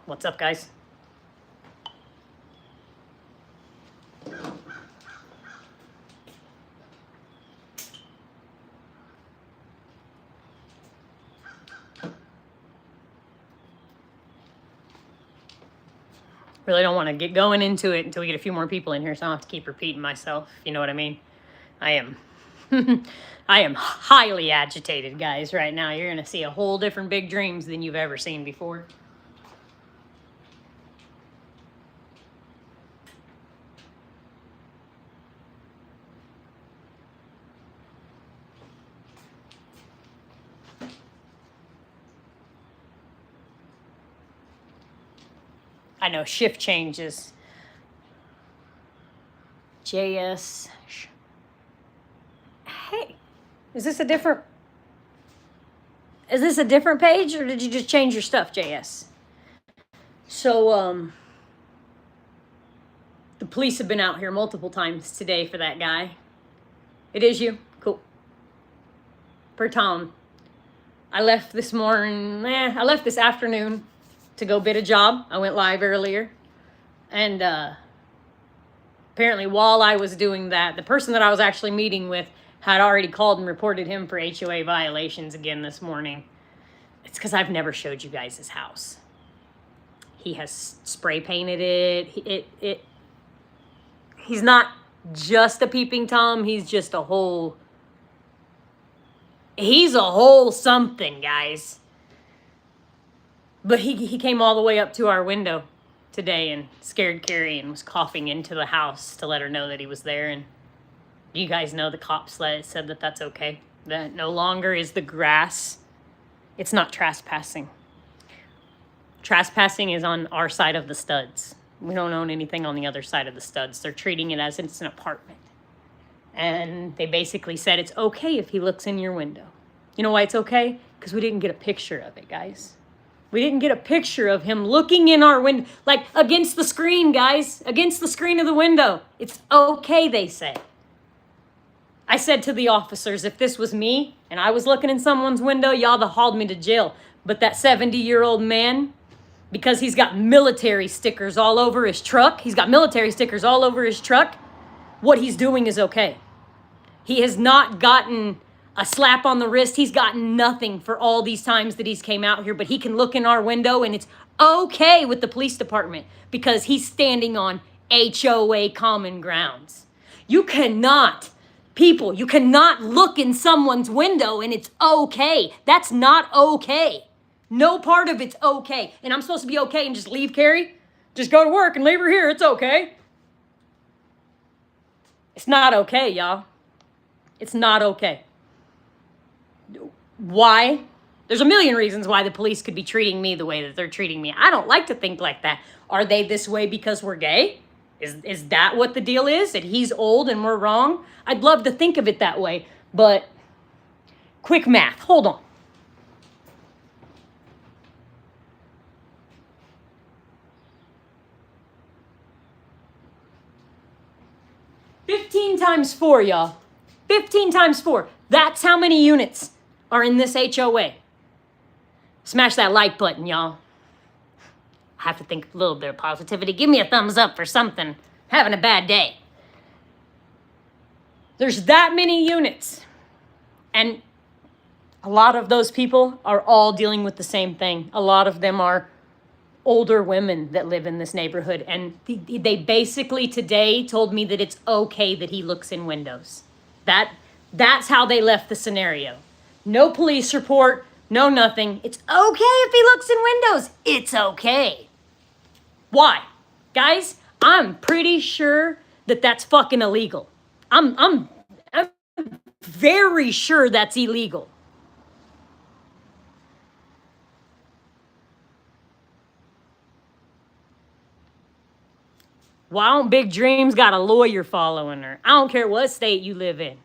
What's up, guys? Really don't want to get going into it until we get a few more people in here, so I don't have to keep repeating myself. You know what I mean? I am I am highly agitated, guys, right now. You're going to see a whole different Big Dreams than you've ever seen before. I know, shift changes. JS. Hey, is this a different page, or did you just change your stuff, JS? So, the police have been out here multiple times today for that guy. It is you? Cool. Per Tom. I left this afternoon to go bid a job. I went live earlier. And apparently while I was doing that, the person that I was actually meeting with had already called and reported him for HOA violations again this morning. It's because I've never showed you guys his house. He has spray painted it. He's not just a peeping Tom. He's just a whole... He's a whole something, guys. But he came all the way up to our window today and scared Carrie and was coughing into the house to let her know that he was there. And you guys know the cops said that that's okay. That no longer is the grass. It's not trespassing. Trespassing is on our side of the studs. We don't own anything on the other side of the studs. They're treating it as it's an apartment. And they basically said it's okay if he looks in your window. You know why it's okay? Because we didn't get a picture of it, guys. We didn't get a picture of him looking in our window, like against the screen, guys, against the screen of the window. It's okay, they say. I said to the officers, if this was me and I was looking in someone's window, y'all have hauled me to jail. But that 70-year-old man, because he's got military stickers all over his truck, what he's doing is okay. He has not gotten a slap on the wrist. He's gotten nothing for all these times that he's came out here, but he can look in our window and it's okay with the police department because he's standing on HOA common grounds. You cannot look in someone's window and it's okay. That's not okay. No part of it's okay. And I'm supposed to be okay and just leave Carrie? Just go to work and leave her here. It's okay. It's not okay, y'all. It's not okay. Why? There's a million reasons why the police could be treating me the way that they're treating me. I don't like to think like that. Are they this way because we're gay? Is that what the deal is? That he's old and we're wrong? I'd love to think of it that way, but quick math. Hold on. $15 times 4, y'all. 15 times 4. That's how many units are in this HOA. Smash that like button, y'all. I have to think a little bit of positivity. Give me a thumbs up for something. Having a bad day. There's that many units. And a lot of those people are all dealing with the same thing. A lot of them are older women that live in this neighborhood. And they basically today told me that it's okay that he looks in windows. That's how they left the scenario. No police report, no nothing. It's okay if he looks in windows. It's okay. Why? Guys, I'm pretty sure that that's fucking illegal. I'm very sure that's illegal. Why don't Big Dreams got a lawyer following her? I don't care what state you live in.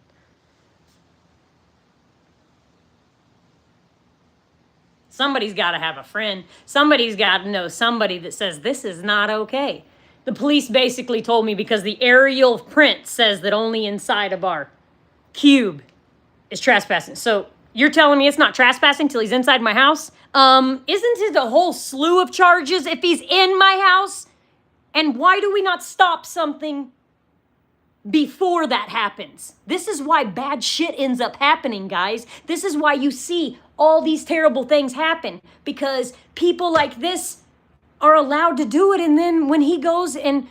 Somebody's got to have a friend. Somebody's got to know somebody that says this is not okay. The police basically told me because the aerial print says that only inside of our cube is trespassing. So You're telling me it's not trespassing till he's inside my house? Isn't it a whole slew of charges if he's in my house? And why do we not stop something before that happens? This is why bad shit ends up happening, guys. This is why you see all these terrible things happen, because people like this are allowed to do it. And then when he goes, and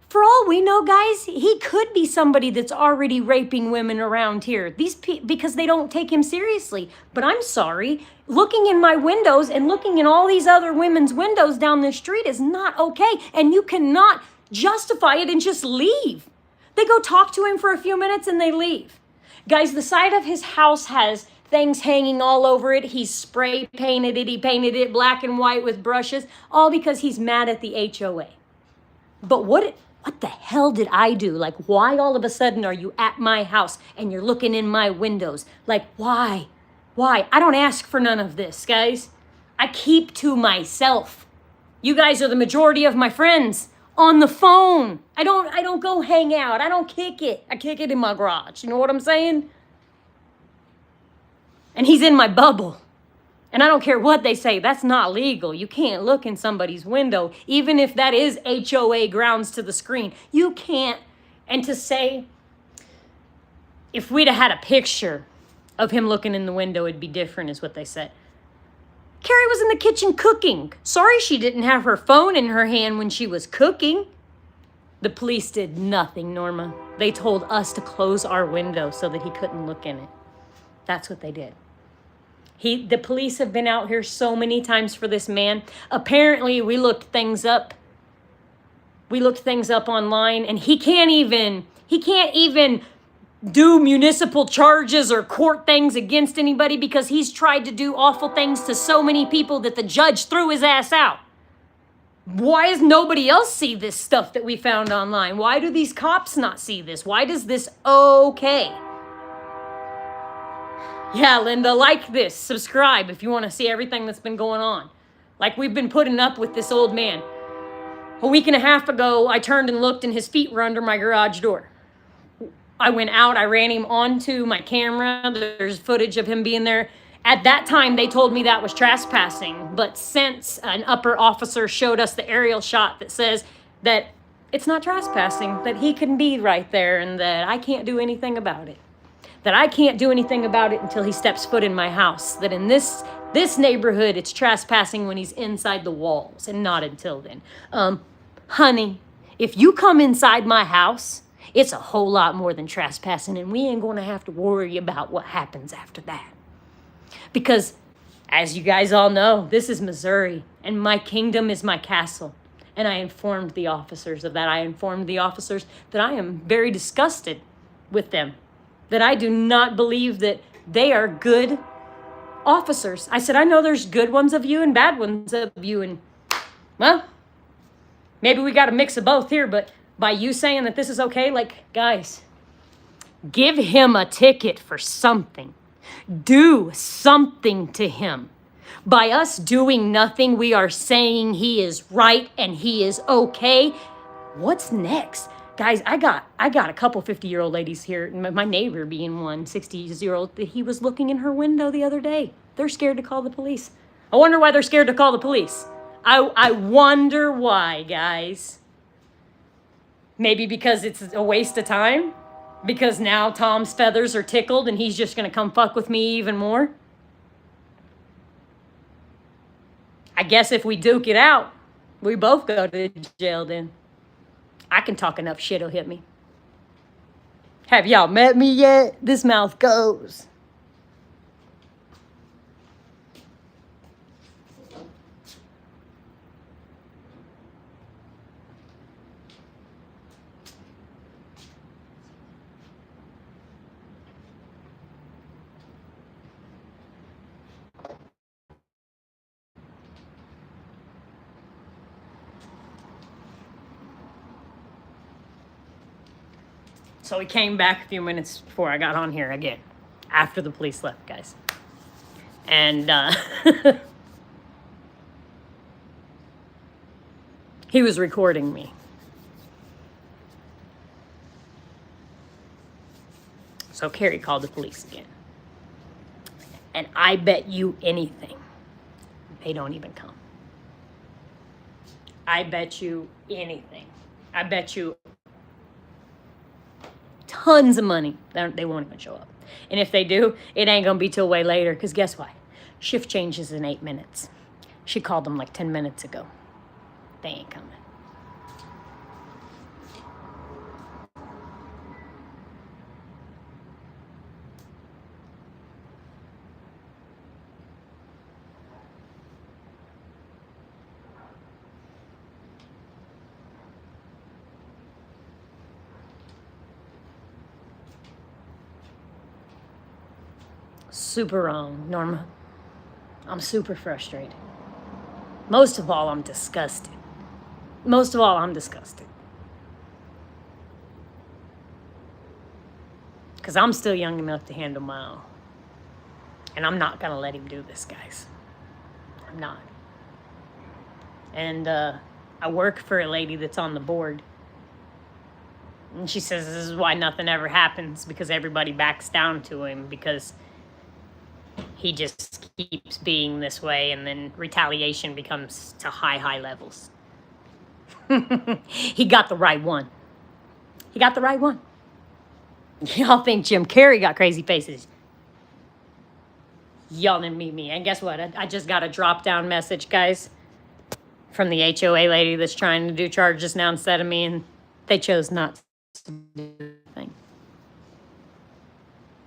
for all we know, guys, he could be somebody that's already raping women around here. Because they don't take him seriously. But I'm sorry, looking in my windows and looking in all these other women's windows down the street is not okay. And you cannot justify it and just leave. They go talk to him for a few minutes and they leave. Guys, the side of his house has things hanging all over it. He's spray painted it. He painted it black and white with brushes, all because he's mad at the HOA. But what the hell did I do? Like, why all of a sudden are you at my house and you're looking in my windows? Like, why? Why? I don't ask for none of this, guys. I keep to myself. You guys are the majority of my friends on the phone. I don't go hang out. I don't kick it. I kick it in my garage. You know what I'm saying? And he's in my bubble. And I don't care what they say. That's not legal. You can't look in somebody's window, even if that is HOA grounds to the screen. You can't. And to say, if we'd have had a picture of him looking in the window, it'd be different, is what they said. Carrie was in the kitchen cooking. Sorry she didn't have her phone in her hand when she was cooking. The police did nothing, Norma. They told us to close our window so that he couldn't look in it. That's what they did. The police have been out here so many times for this man. Apparently, we looked things up. We looked things up online, and he can't even do municipal charges or court things against anybody because he's tried to do awful things to so many people that the judge threw his ass out. Why does nobody else see this stuff that we found online? Why do these cops not see this? Why does this okay? Yeah, Linda, like this. Subscribe if you want to see everything that's been going on. Like we've been putting up with this old man. A week and a half ago, I turned and looked and his feet were under my garage door. I went out, I ran him onto my camera. There's footage of him being there. At that time, they told me that was trespassing. But since an upper officer showed us the aerial shot that says that it's not trespassing, that he can be right there and that I can't do anything about it. That I can't do anything about it until he steps foot in my house. That in this neighborhood, it's trespassing when he's inside the walls and not until then. Honey, if you come inside my house, it's a whole lot more than trespassing, and we ain't going to have to worry about what happens after that. Because, as you guys all know, this is Missouri, and my kingdom is my castle. And I informed the officers of that. I informed the officers that I am very disgusted with them. That I do not believe that they are good officers. I said, I know there's good ones of you and bad ones of you. And, well, maybe we got a mix of both here. But by you saying that this is okay, like, guys, give him a ticket for something. Do something to him. By us doing nothing, we are saying he is right and he is okay. What's next? Guys, I got a couple 50-year-old ladies here, my neighbor being one, 60-year-old, that he was looking in her window the other day. They're scared to call the police. I wonder why they're scared to call the police. I wonder why, guys. Maybe because it's a waste of time? Because now Tom's feathers are tickled and he's just going to come fuck with me even more? I guess if we duke it out, we both go to jail then. I can talk enough shit, it'll hit me. Have y'all met me yet? This mouth goes. So he came back a few minutes before I got on here again, after the police left, guys. And he was recording me. So Carrie called the police again. And I bet you anything, they don't even come. I bet you anything. I bet you tons of money they won't even show up. And if they do, it ain't gonna be till way later, because guess what? Shift changes in 8 minutes. She called them like 10 minutes ago. They ain't coming. Super wrong, Norma. I'm super frustrated. Most of all, I'm disgusted. Most of all, I'm disgusted. Because I'm still young enough to handle my own. And I'm not going to let him do this, guys. I'm not. And I work for a lady that's on the board. And she says this is why nothing ever happens, because everybody backs down to him, because he just keeps being this way, and then retaliation becomes to high levels. He got the right one. He got the right one. Y'all think Jim Carrey got crazy faces. Y'all didn't meet me. And guess what? I just got a drop-down message, guys, from the HOA lady that's trying to do charges now instead of me, and they chose not to do anything.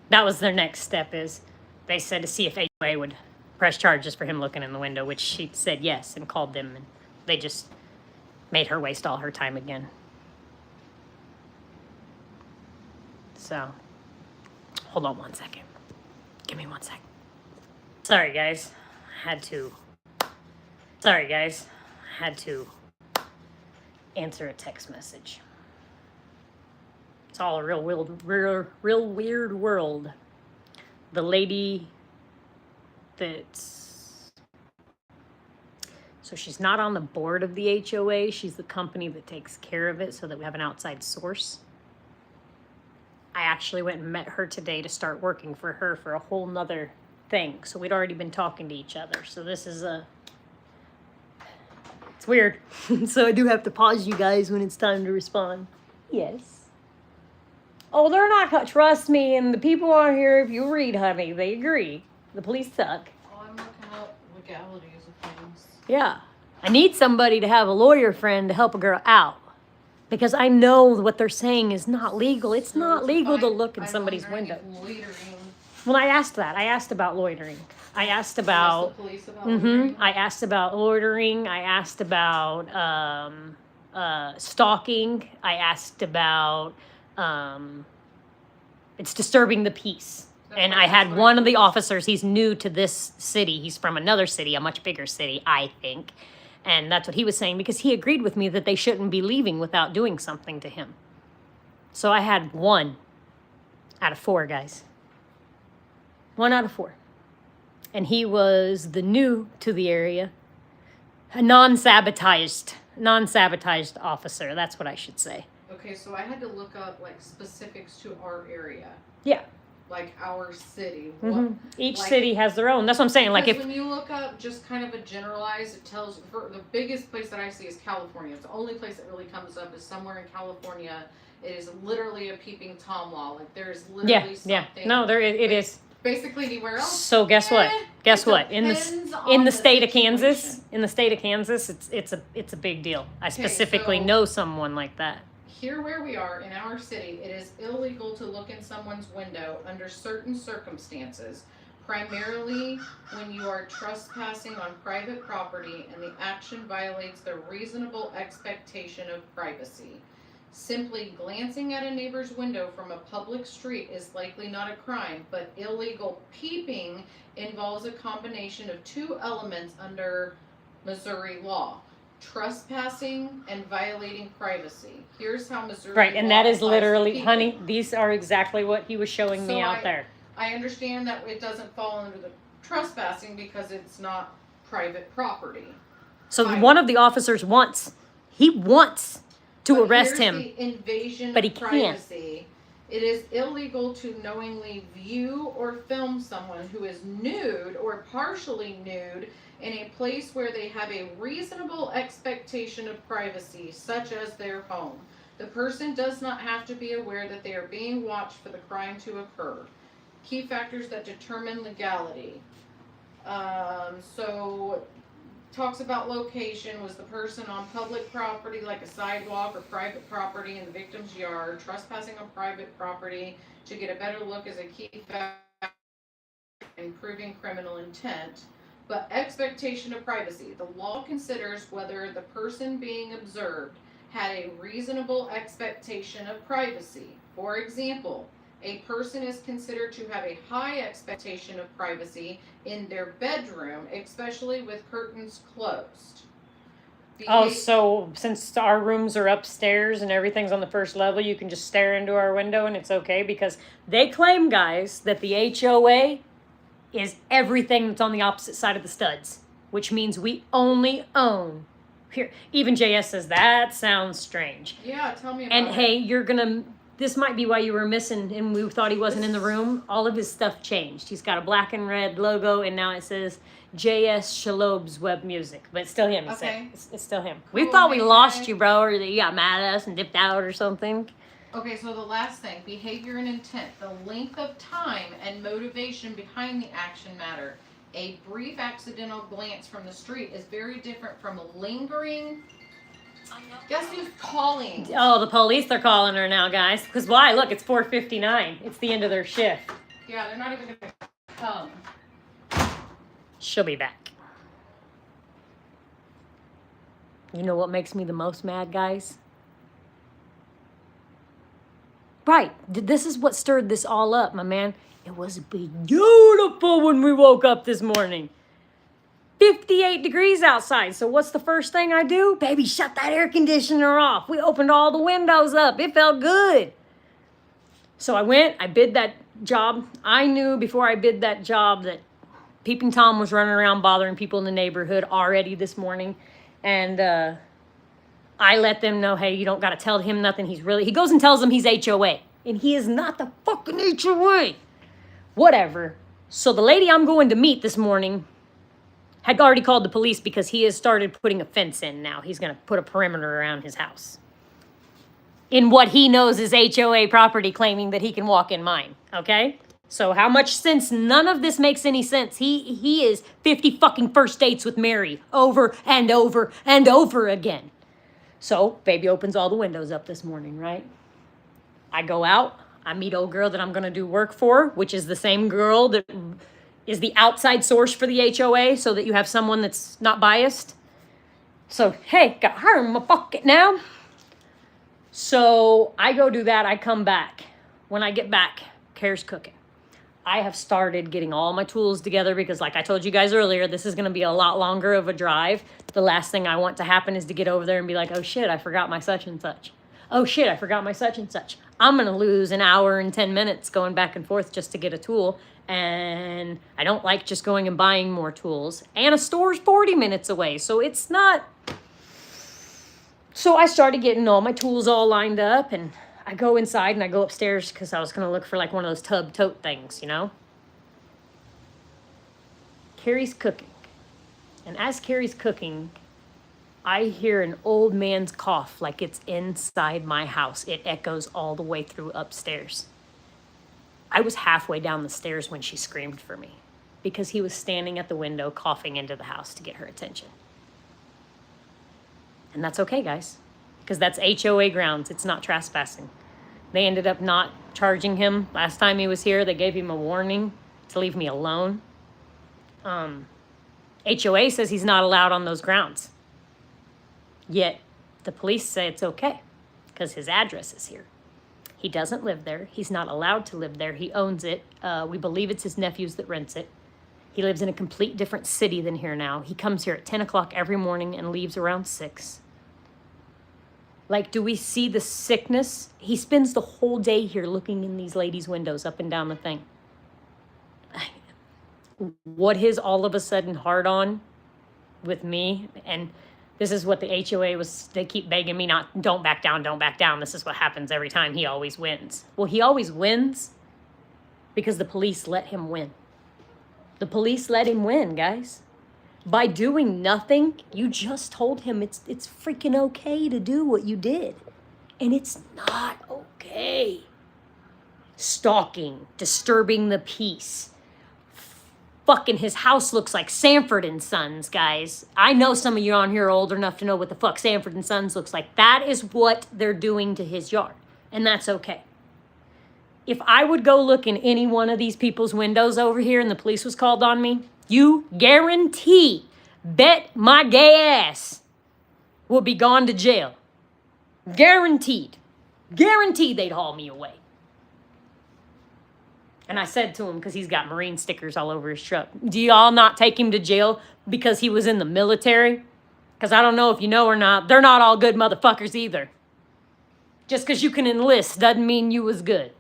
That was their next step. Is they said to see if HOA would press charges for him looking in the window, which she said yes, and called them, and they just made her waste all her time again. So, hold on one second. Give me 1 second. Sorry, guys. Had to answer a text message. It's all a real weird world. The lady so she's not on the board of the HOA. She's the company that takes care of it so that we have an outside source. I actually went and met her today to start working for her for a whole nother thing. So we'd already been talking to each other. So this is it's weird. So I do have to pause you guys when it's time to respond. Yes. Oh, they're not gonna trust me, and the people on here, if you read, honey, they agree. The police suck. Oh, I'm looking up legalities of things. Yeah. I need somebody to have a lawyer friend to help a girl out. Because I know what they're saying is not legal. It's not legal to look in somebody's window. Well, I asked that. I asked about loitering. I asked about... the police about loitering? I asked about loitering. I asked about stalking. I asked about... it's disturbing the peace. And I had one of the officers, he's new to this city. He's from another city, a much bigger city, I think. And that's what he was saying, because he agreed with me that they shouldn't be leaving without doing something to him. So I had 1 out of 4, guys. 1 out of 4. And he was the new to the area, a non-sabotaged officer. That's what I should say. Okay, so I had to look up like specifics to our area. Yeah. Like our city. Mm-hmm. Each city has their own. That's what I'm saying. Like, if when you look up just kind of a generalized, it tells for the biggest place that I see is California. It's the only place that really comes up is somewhere in California. It is literally a peeping Tom law. Like there's literally something. Yeah. No, it is. Basically anywhere else. So guess what? Guess what? In the state of Kansas, it's a big deal. I specifically know someone like that. Here where we are in our city, it is illegal to look in someone's window under certain circumstances, primarily when you are trespassing on private property and the action violates the reasonable expectation of privacy. Simply glancing at a neighbor's window from a public street is likely not a crime, but illegal peeping involves a combination of 2 elements under Missouri law: trespassing and violating privacy. Here's how Missouri Right, and law that is applies literally, to people. honey, these are exactly what he was showing me out there. I understand that it doesn't fall under the trespassing because it's not private property. So one of the officers wants to arrest him. The invasion but he of privacy It is illegal to knowingly view or film someone who is nude or partially nude in a place where they have a reasonable expectation of privacy, such as their home. The person does not have to be aware that they are being watched for the crime to occur. Key factors that determine legality. So talks about location. Was the person on public property like a sidewalk or private property in the victim's yard? Trespassing on private property to get a better look is a key factor in proving criminal intent. But expectation of privacy. The law considers whether the person being observed had a reasonable expectation of privacy. For example, a person is considered to have a high expectation of privacy in their bedroom, especially with curtains closed. Oh, so since our rooms are upstairs and everything's on the first level, you can just stare into our window and it's okay? Because they claim, guys, that the HOA is everything that's on the opposite side of the studs, which means we only own here. Even JS says that sounds strange. Yeah, tell me about And it. hey, this might be why you were missing and we thought he wasn't in the room. All of his stuff changed. He's got a black and red logo and now it says JS Shalob's Web Music. But it's still him, he said. It's still him. We Cool, thought we hey, lost hey. you, bro, or that you got mad at us and dipped out or something. Okay, so the last thing, behavior and intent. The length of time and motivation behind the action matter. A brief accidental glance from the street is very different from lingering. Guess who's calling? Oh, the police, they're calling her now, guys. Because why? Look, it's 4:59. It's the end of their shift. Yeah, they're not even gonna come. She'll be back. You know what makes me the most mad, guys? Right. This is what stirred this all up, my man. It was beautiful when we woke up this morning. 58 degrees outside. So what's the first thing I do? Baby, shut that air conditioner off. We opened all the windows up. It felt good. So I went, I bid that job. I knew before I bid that job that Peeping Tom was running around bothering people in the neighborhood already this morning. And I let them know, hey, you don't got to tell him nothing. He goes and tells them he's HOA. And he is not the fucking HOA. Whatever. So the lady I'm going to meet this morning had already called the police because he has started putting a fence in now. He's going to put a perimeter around his house. In what he knows is HOA property, claiming that he can walk in mine. Okay? So how much sense? None of this makes any sense. He is 50 fucking first dates with Mary over and over and over again. So baby opens all the windows up this morning, right? I go out. I meet old girl that I'm going to do work for, which is the same girl that is the outside source for the HOA so that you have someone that's not biased. So, hey, got her in my pocket now. So I go do that. I come back. When I get back, Care's cooking. I have started getting all my tools together because like I told you guys earlier, this is going to be a lot longer of a drive. The last thing I want to happen is to get over there and be like, oh shit, I forgot my such and such. Oh shit, I forgot my such and such. I'm going to lose an hour and 10 minutes going back and forth just to get a tool. And I don't like just going and buying more tools. And a store's 40 minutes away. So it's not. So I started getting all my tools all lined up and I go inside and I go upstairs because I was going to look for like one of those tub tote things, you know? Carrie's cooking. And as Carrie's cooking, I hear an old man's cough like it's inside my house. It echoes all the way through upstairs. I was halfway down the stairs when she screamed for me because he was standing at the window coughing into the house to get her attention. And that's okay, guys, because that's HOA grounds. It's not trespassing. They ended up not charging him. Last time he was here, they gave him a warning to leave me alone. HOA says he's not allowed on those grounds. Yet the police say it's okay because his address is here. He doesn't live there. He's not allowed to live there. He owns it. We believe it's his nephews that rents it. He lives in a complete different city than here now. He comes here at 10 o'clock every morning and leaves around 6. Like, do we see the sickness? He spends the whole day here looking in these ladies' windows up and down the thing. What his all of a sudden hard on with me, and This is what the HOA was, they keep begging me not, don't back down, don't back down. This is what happens every time. He always wins. Well, he always wins because the police let him win. The police let him win, guys. By doing nothing, you just told him it's freaking okay to do what you did. And it's not okay. Stalking, disturbing the peace. Fucking his house looks like Sanford and Sons, guys. I know some of you on here are old enough to know what the fuck Sanford and Sons looks like. That is what they're doing to his yard. And that's okay. If I would go look in any one of these people's windows over here and the police was called on me, you guarantee, bet my gay ass, will be gone to jail. Guaranteed. Guaranteed they'd haul me away. And I said to him, because he's got Marine stickers all over his truck, do y'all not take him to jail because he was in the military? Because I don't know if you know or not, they're not all good motherfuckers either. Just because you can enlist doesn't mean you was good.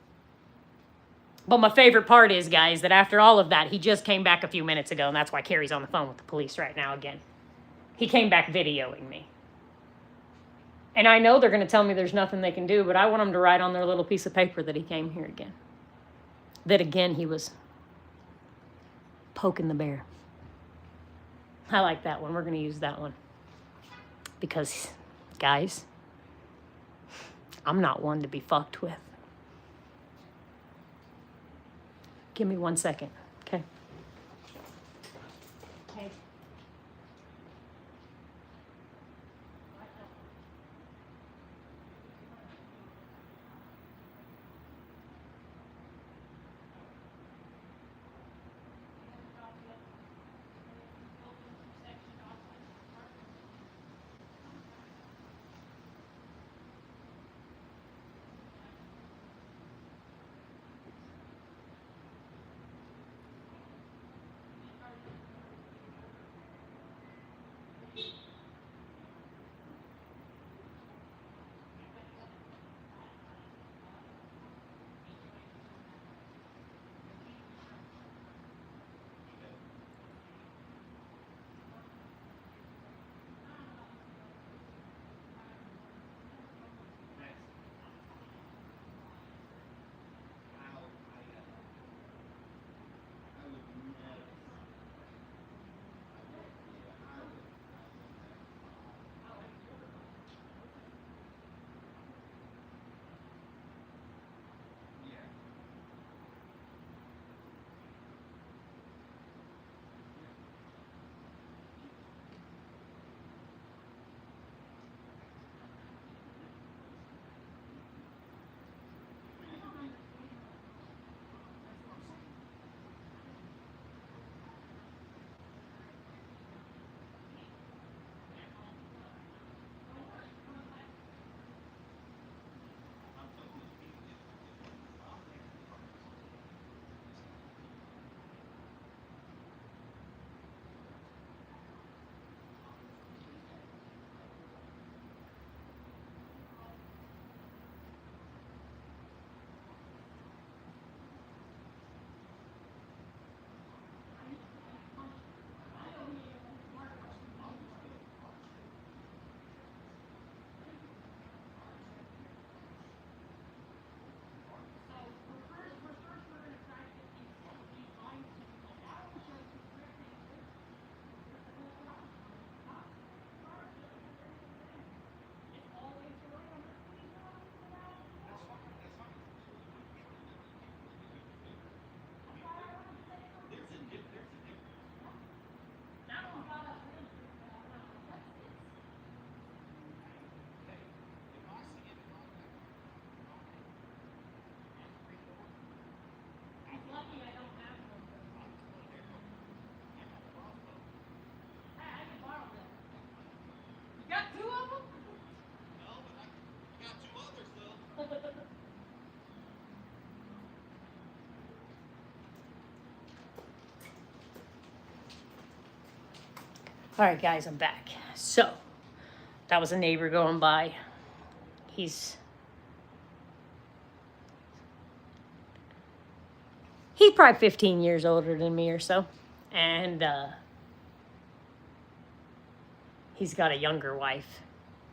But my favorite part is, guys, that after all of that, he just came back a few minutes ago, and that's why Carrie's on the phone with the police right now again. He came back videoing me. And I know they're going to tell me there's nothing they can do, but I want them to write on their little piece of paper that he came here again. That again, he was poking the bear. I like that one. We're going to use that one. Because, guys, I'm not one to be fucked with. Give me 1 second, okay? Okay. All right, guys, I'm back. So, that was a neighbor going by. He's probably 15 years older than me or so. And he's got a younger wife.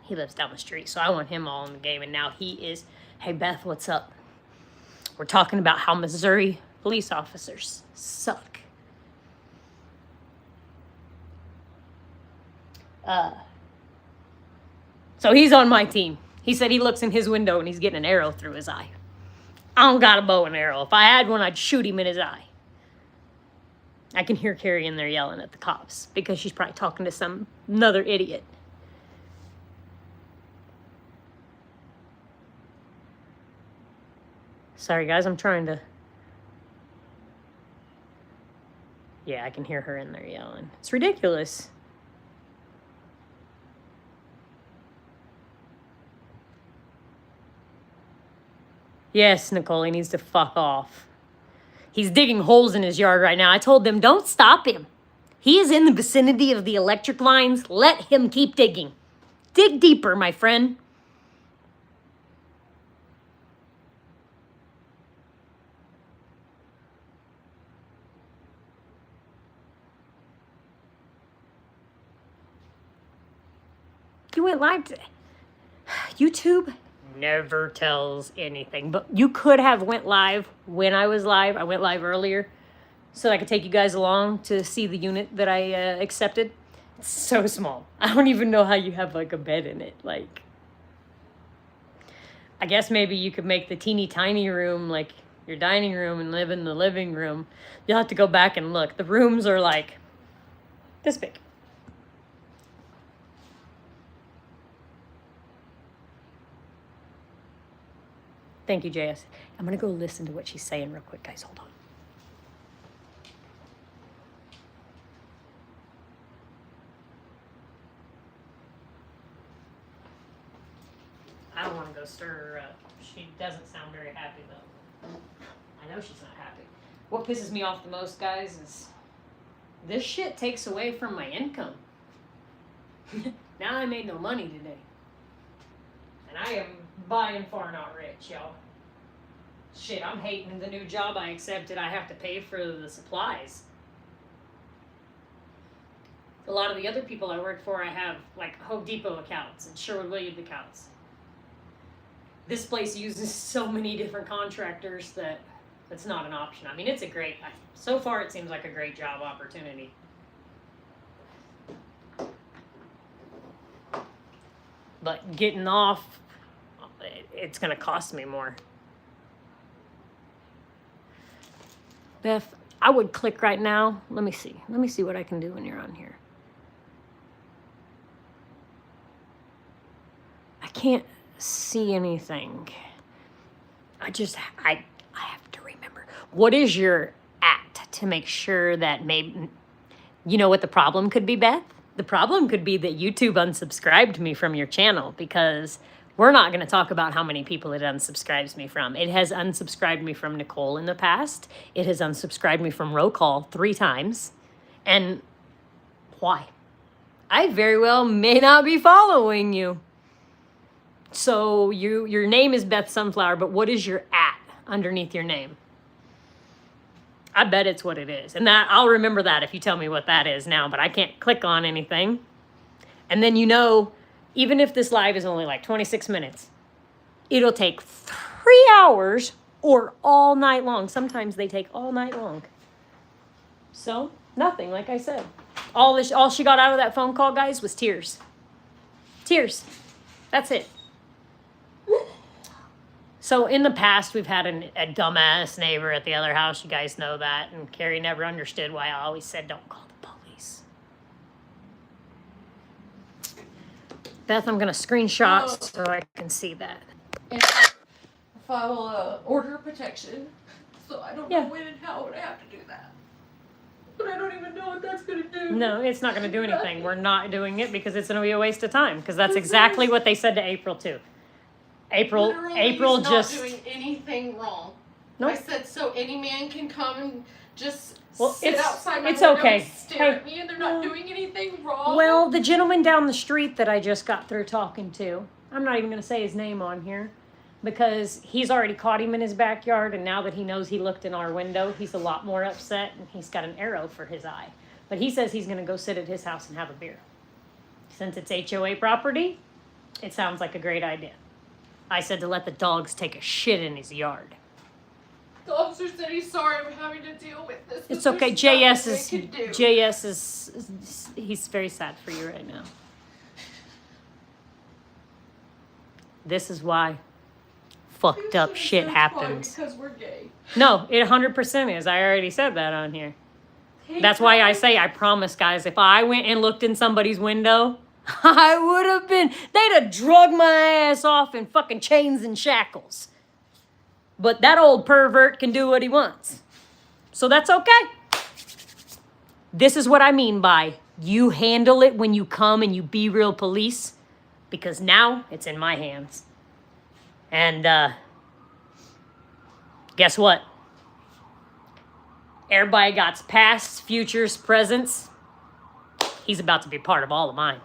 He lives down the street, so I want him all in the game. And now he is, hey, Beth, what's up? We're talking about how Missouri police officers suck. So he's on my team. He said he looks in his window and he's getting an arrow through his eye. I don't got a bow and arrow. If I had one, I'd shoot him in his eye. I can hear Carrie in there yelling at the cops because she's probably talking to another idiot. Sorry, guys, I'm trying to... Yeah, I can hear her in there yelling. It's ridiculous. Yes, Nicole, he needs to fuck off. He's digging holes in his yard right now. I told them, don't stop him. He is in the vicinity of the electric lines. Let him keep digging. Dig deeper, my friend. You went live today. YouTube never tells anything, but you could have went live when I was live. I went live earlier so I could take you guys along to see the unit that I accepted. It's so small. I don't even know how you have like a bed in it. Like, I guess maybe you could make the teeny tiny room like your dining room and live in the living room. You'll have to go back and look. The rooms are like this big. Thank you, JS. I'm going to go listen to what she's saying real quick, guys. Hold on. I don't want to go stir her up. She doesn't sound very happy, though. I know she's not happy. What pisses me off the most, guys, is this shit takes away from my income. Now I made no money today. And I am by and far not rich, y'all. Shit, I'm hating the new job I accepted. I have to pay for the supplies. A lot of the other people I work for, I have like Home Depot accounts and Sherwin-Williams accounts. This place uses so many different contractors that it's not an option. I mean, it's a great, so far it seems like a great job opportunity. But getting off, it's going to cost me more. Beth, I would click right now. Let me see. Let me see what I can do when you're on here. I can't see anything. I have to remember. What is your at to make sure that maybe, you know what the problem could be, Beth? The problem could be that YouTube unsubscribed me from your channel, because we're not going to talk about how many people it unsubscribes me from. It has unsubscribed me from Nicole in the past. It has unsubscribed me from Roll Call 3 times. And why? I very well may not be following you. So your name is Beth Sunflower, but what is your at underneath your name? I bet it's what it is. And that I'll remember that if you tell me what that is now, but I can't click on anything. And then, you know, even if this live is only like 26 minutes, it'll take 3 hours or all night long. Sometimes they take all night long. So, nothing, like I said. All she got out of that phone call, guys, was tears. Tears. That's it. So in the past, we've had a dumbass neighbor at the other house. You guys know that. And Carrie never understood why I always said, don't call the police. Beth, I'm going to screenshot so I can see that. And file a order of protection. So I don't know when and how would I have to do that. But I don't even know what that's going to do. No, it's not going to do anything. We're not doing it because it's going to be a waste of time. Because that's exactly what they said to April, too. April just not doing anything wrong. Nope. I said so any man can come and just sit outside my it's window okay. and stare at me, and they're not doing anything wrong. Well, the gentleman down the street that I just got through talking to, I'm not even going to say his name on here, because he's already caught him in his backyard, and now that he knows he looked in our window, he's a lot more upset, and he's got an arrow for his eye. But he says he's going to go sit at his house and have a beer. since it's HOA property, it sounds like a great idea. I said to let the dogs take a shit in his yard. The officer said he's sorry I'm having to deal with this. It's but okay. there's nothing they can do. JS is he's very sad for you right now. This is why fucked up shit happens. Because we're gay. No, it 100% is. I already said that on here. That's why I say, I promise, guys, if I went and looked in somebody's window, I would have been, they'd have drug my ass off in fucking chains and shackles. But that old pervert can do what he wants. So that's okay. This is what I mean by you handle it when you come and you be real police, because now it's in my hands. And guess what? Everybody got past, futures, presents. He's about to be part of all of mine.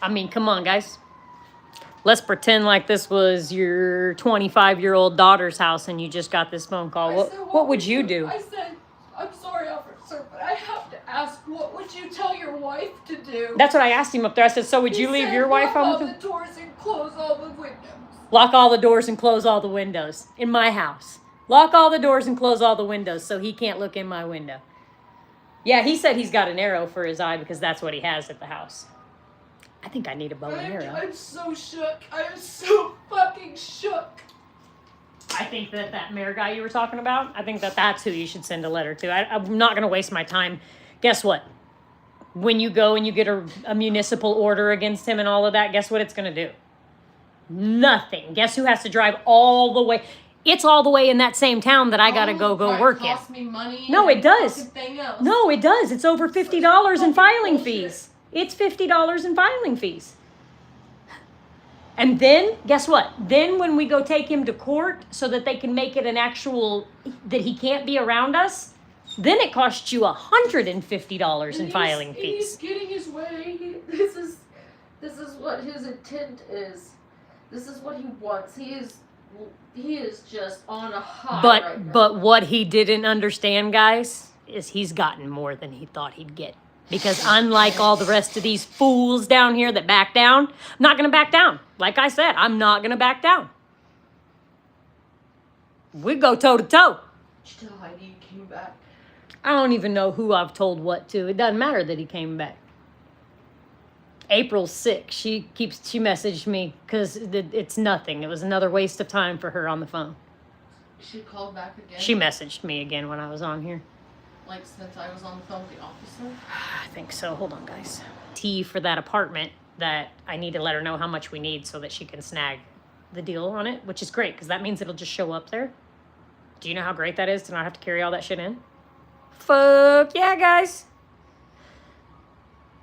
I mean, come on, guys. Let's pretend like this was your 25-year-old daughter's house and you just got this phone call. What would you do? I said, I'm sorry, officer, but I have to ask, what would you tell your wife to do? That's what I asked him up there. I said, so would you leave your wife home? Lock all the doors and close all the windows. Lock all the doors and close all the windows in my house. Lock all the doors and close all the windows so he can't look in my window. Yeah, he said he's got an arrow for his eye because that's what he has at the house. I think I need a bow and arrow. I'm so shook. I am so fucking shook. I think that mayor guy you were talking about, I think that's who you should send a letter to. I'm not going to waste my time. Guess what? When you go and you get a municipal order against him and all of that, guess what it's going to do? Nothing. Guess who has to drive all the way? It's all the way in that same town that I got to go work in. Cost me money. No, it does. Else. No, it does. It's over $50 in filing fees. It's $50 in filing fees. And then, guess what? Then when we go take him to court so that they can make it an actual, that he can't be around us, then it costs you $150 in filing fees. He's getting his way. This is what his intent is. This is what he wants. He is just on a high right now. But what he didn't understand, guys, is he's gotten more than he thought he'd get. Because unlike all the rest of these fools down here that back down, I'm not going to back down. Like I said, I'm not going to back down. We go toe to toe. Did you tell Heidi he came back? I don't even know who I've told what to. It doesn't matter that he came back. April's sick. She messaged me because it's nothing. It was another waste of time for her on the phone. She called back again? She messaged me again when I was on here. Like since I was on the phone with the officer? I think so. Hold on, guys. T for that apartment that I need to let her know how much we need so that she can snag the deal on it, which is great because that means it'll just show up there. Do you know how great that is to not have to carry all that shit in? Fuck yeah, guys.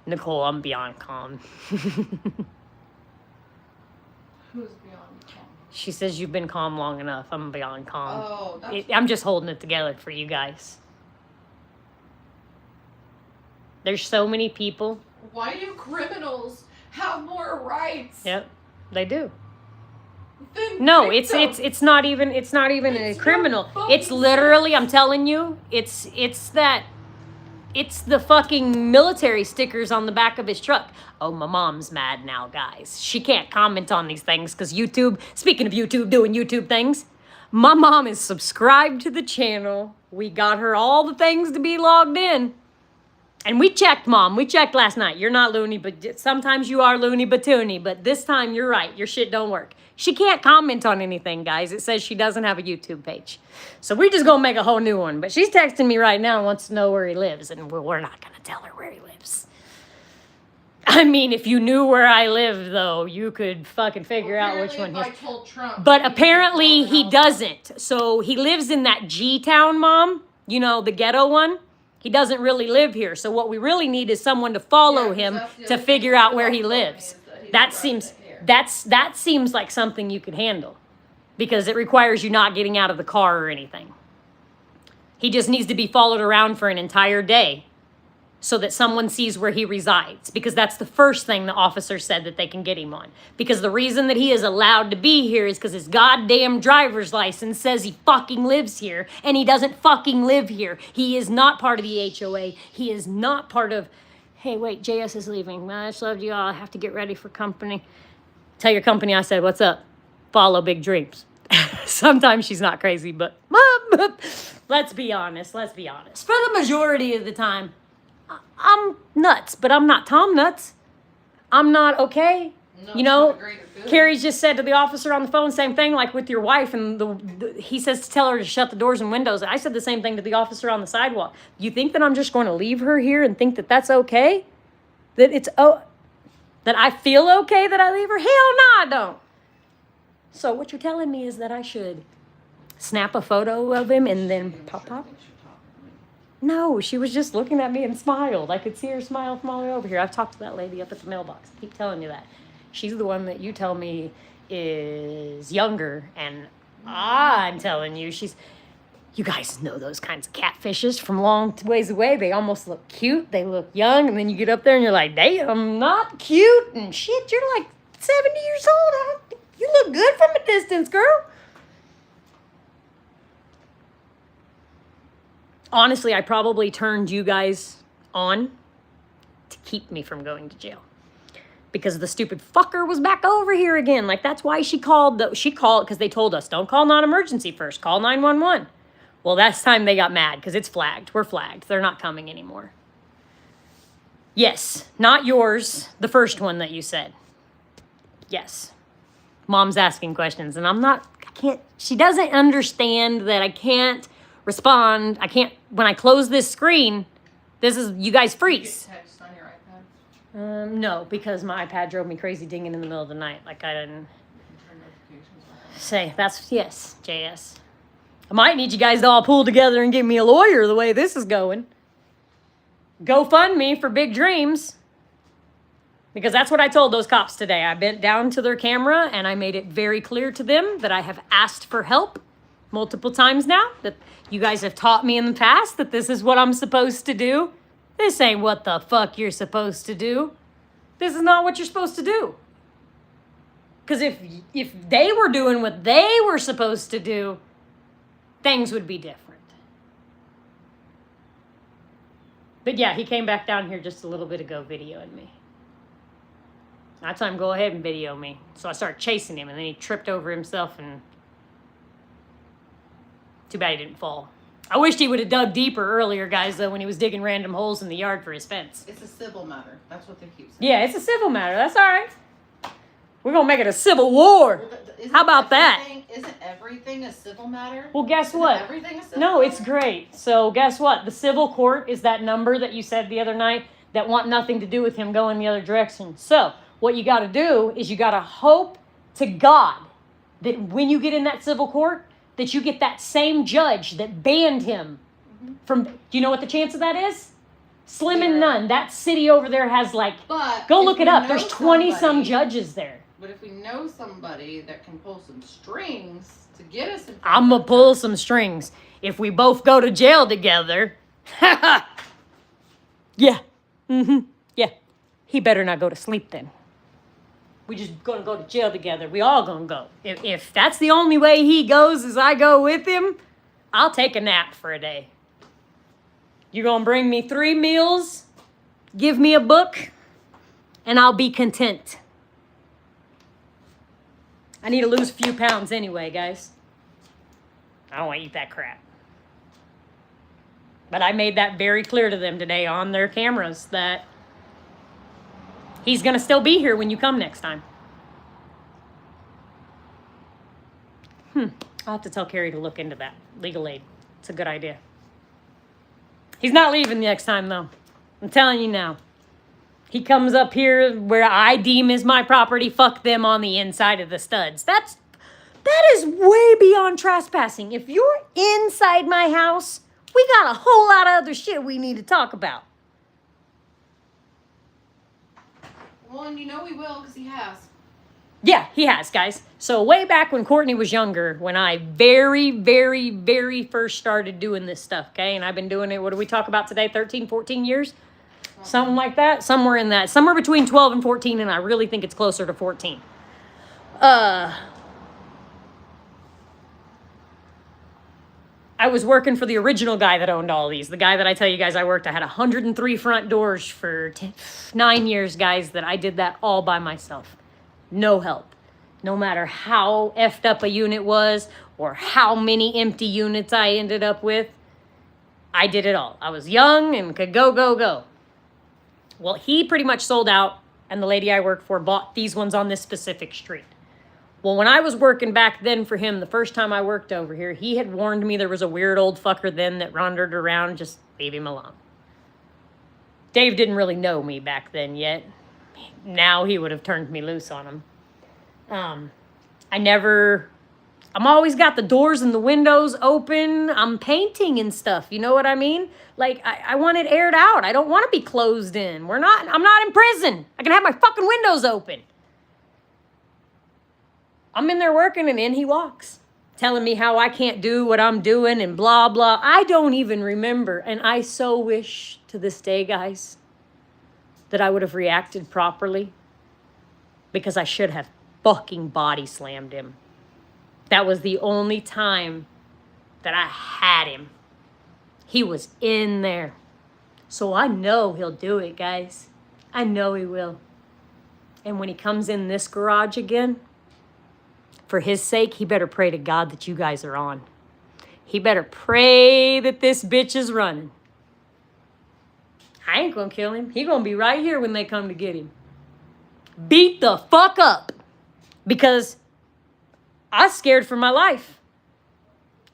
Nicole, I'm beyond calm. Who's beyond calm? She says you've been calm long enough. I'm beyond calm. Oh, that's... I'm just holding it together for you guys. There's so many people. Why do criminals have more rights? Yep, they do. Than No, victims? it's not even a criminal. It's literally, I'm telling you, it's the fucking military stickers on the back of his truck. Oh, my mom's mad now, guys. She can't comment on these things because YouTube, speaking of YouTube, doing YouTube things, my mom is subscribed to the channel. We got her all the things to be logged in. And we checked, Mom. We checked last night. You're not loony, but sometimes you are loony batoony. But this time, you're right. Your shit don't work. She can't comment on anything, guys. It says she doesn't have a YouTube page. So we're just going to make a whole new one. But she's texting me right now and wants to know where he lives. And we're not going to tell her where he lives. I mean, if you knew where I live, though, you could fucking figure out which one he is. I told Trump. But apparently, he doesn't. So he lives in that G-town, Mom. You know, the ghetto one. He doesn't really live here. So what we really need is someone to follow him to figure out where he lives. That seems like something you could handle because it requires you not getting out of the car or anything. He just needs to be followed around for an entire day so that someone sees where he resides, because that's the first thing the officer said that they can get him on. Because the reason that he is allowed to be here is because his goddamn driver's license says he fucking lives here, and he doesn't fucking live here. He is not part of the HOA. He is not part of, hey, wait, JS is leaving. I just loved you all. I have to get ready for company. Tell your company I said, what's up? Follow big dreams. Sometimes she's not crazy, but let's be honest. Let's be honest. For the majority of the time, I'm nuts, but I'm not Tom nuts. I'm not okay. No, You know, for the greater good. Carrie just said to the officer on the phone, same thing, like with your wife, and he says to tell her to shut the doors and windows. I said the same thing to the officer on the sidewalk. You think that I'm just going to leave her here and think that that's okay? That that I feel okay that I leave her? Hell no, I don't. So what you're telling me is that I should snap a photo of him and then pop. No, she was just looking at me and smiled. I could see her smile from all the way over here. I've talked to that lady up at the mailbox. I keep telling you that. She's the one that you tell me is younger, and I'm telling you, you guys know those kinds of catfishes from long ways away. They almost look cute. They look young, and then you get up there and you're like, damn, not cute, and shit, you're like 70 years old. You look good from a distance, girl. Honestly, I probably turned you guys on to keep me from going to jail. Because the stupid fucker was back over here again. Like, that's why she called, because they told us, don't call non-emergency first, call 911. Well, that's time they got mad, because it's flagged. We're flagged. They're not coming anymore. Yes, not yours, the first one that you said. Yes. Mom's asking questions, and she doesn't understand that I can't respond. When I close this screen, you guys freeze. Get text on your iPad? No, because my iPad drove me crazy dinging in the middle of the night. Like, I didn't Turn notifications off. say, yes, JS. I might need you guys to all pull together and give me a lawyer the way this is going. GoFundMe for big dreams. Because that's what I told those cops today. I bent down to their camera and I made it very clear to them that I have asked for help multiple times now, that you guys have taught me in the past that this is what I'm supposed to do. This ain't what the fuck you're supposed to do. This is not what you're supposed to do. Because if they were doing what they were supposed to do, things would be different. But yeah, he came back down here just a little bit ago videoing me. I told him, go ahead and video me. So I started chasing him, and then he tripped over himself, and too bad he didn't fall. I wished he would have dug deeper earlier, guys, though, when he was digging random holes in the yard for his fence. It's a civil matter. That's what they keep saying. Yeah, it's a civil matter. That's all right. We're going to make it a civil war. Well, isn't How about that? Isn't everything a civil matter? Well, guess Isn't what? everything a civil No, matter? it's great. So guess what? The civil court is that number that you said the other night that want nothing to do with him going the other direction. So what you got to do is you got to hope to God that when you get in that civil court, that you get that same judge that banned him from, do you know what the chance of that is? Slim and Zero. none. That city over there has like, But go if look we it up. know There's 20 some somebody- judges there. But if we know somebody that can pull some strings to get us in front I'm of gonna pull some strings. If we both go to jail together. Yeah. Yeah. He better not go to sleep then. We just gonna go to jail together. We all gonna go. If that's the only way he goes is I go with him, I'll take a nap for a day. You're gonna bring me 3 meals, give me a book, and I'll be content. I need to lose a few pounds anyway, guys. I don't want to eat that crap. But I made that very clear to them today on their cameras that he's going to still be here when you come next time. I'll have to tell Carrie to look into that. Legal aid. It's a good idea. He's not leaving next time, though. I'm telling you now. He comes up here where I deem is my property. Fuck them on the inside of the studs. That is way beyond trespassing. If you're inside my house, we got a whole lot of other shit we need to talk about. Well, and you know we will because he has. Yeah, he has, guys. So way back when Courtney was younger, when I very, very, very first started doing this stuff, okay? And I've been doing it, what do we talk about today, 13, 14 years? Something like that. Somewhere in that. Somewhere between 12 and 14, and I really think it's closer to 14. I was working for the original guy that owned all these. The guy that I tell you guys I worked. I had 103 front doors for 9 years, guys, that I did that all by myself. No help. No matter how effed up a unit was or how many empty units I ended up with, I did it all. I was young and could go. Well, he pretty much sold out, and the lady I worked for bought these ones on this specific street. Well, when I was working back then for him, the first time I worked over here, he had warned me there was a weird old fucker then that wandered around. Just leave him alone. Dave didn't really know me back then yet. Now he would have turned me loose on him. I'm always got the doors and the windows open. I'm painting and stuff. You know what I mean? Like, I want it aired out. I don't want to be closed in. I'm not in prison. I can have my fucking windows open. I'm in there working, and in he walks, telling me how I can't do what I'm doing and blah, blah. I don't even remember. And I so wish to this day, guys, that I would have reacted properly, because I should have fucking body slammed him. That was the only time that I had him. He was in there. So I know he'll do it, guys. I know he will. And when he comes in this garage again, for his sake, he better pray to God that you guys are on. He better pray that this bitch is running. I ain't gonna kill him. He gonna be right here when they come to get him. Beat the fuck up. Because I'm scared for my life.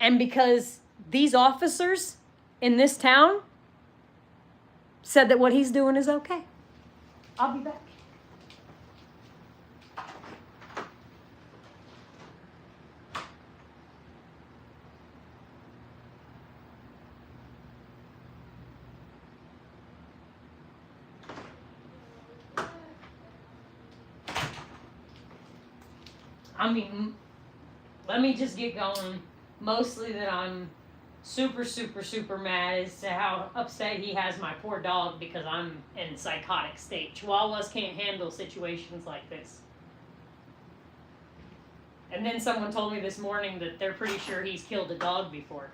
And because these officers in this town said that what he's doing is okay. I'll be back. I mean, let me just get going. Mostly that I'm super mad as to how upset he has my poor dog because I'm in psychotic state. Chihuahuas can't handle situations like this. And then someone told me this morning that they're pretty sure he's killed a dog before.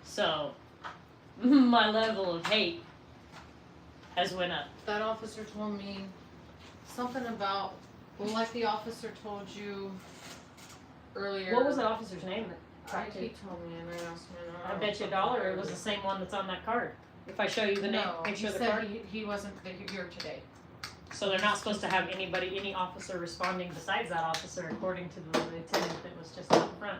So, my level of hate has went up. That officer told me something about, well, like the officer told you earlier. What was that officer's name? He told me, and I asked him. I bet you $1 it was the same one that's on that card. If I show you the name, picture of the card. He wasn't here today. So they're not supposed to have any officer responding besides that officer, according to the lieutenant that was just out front.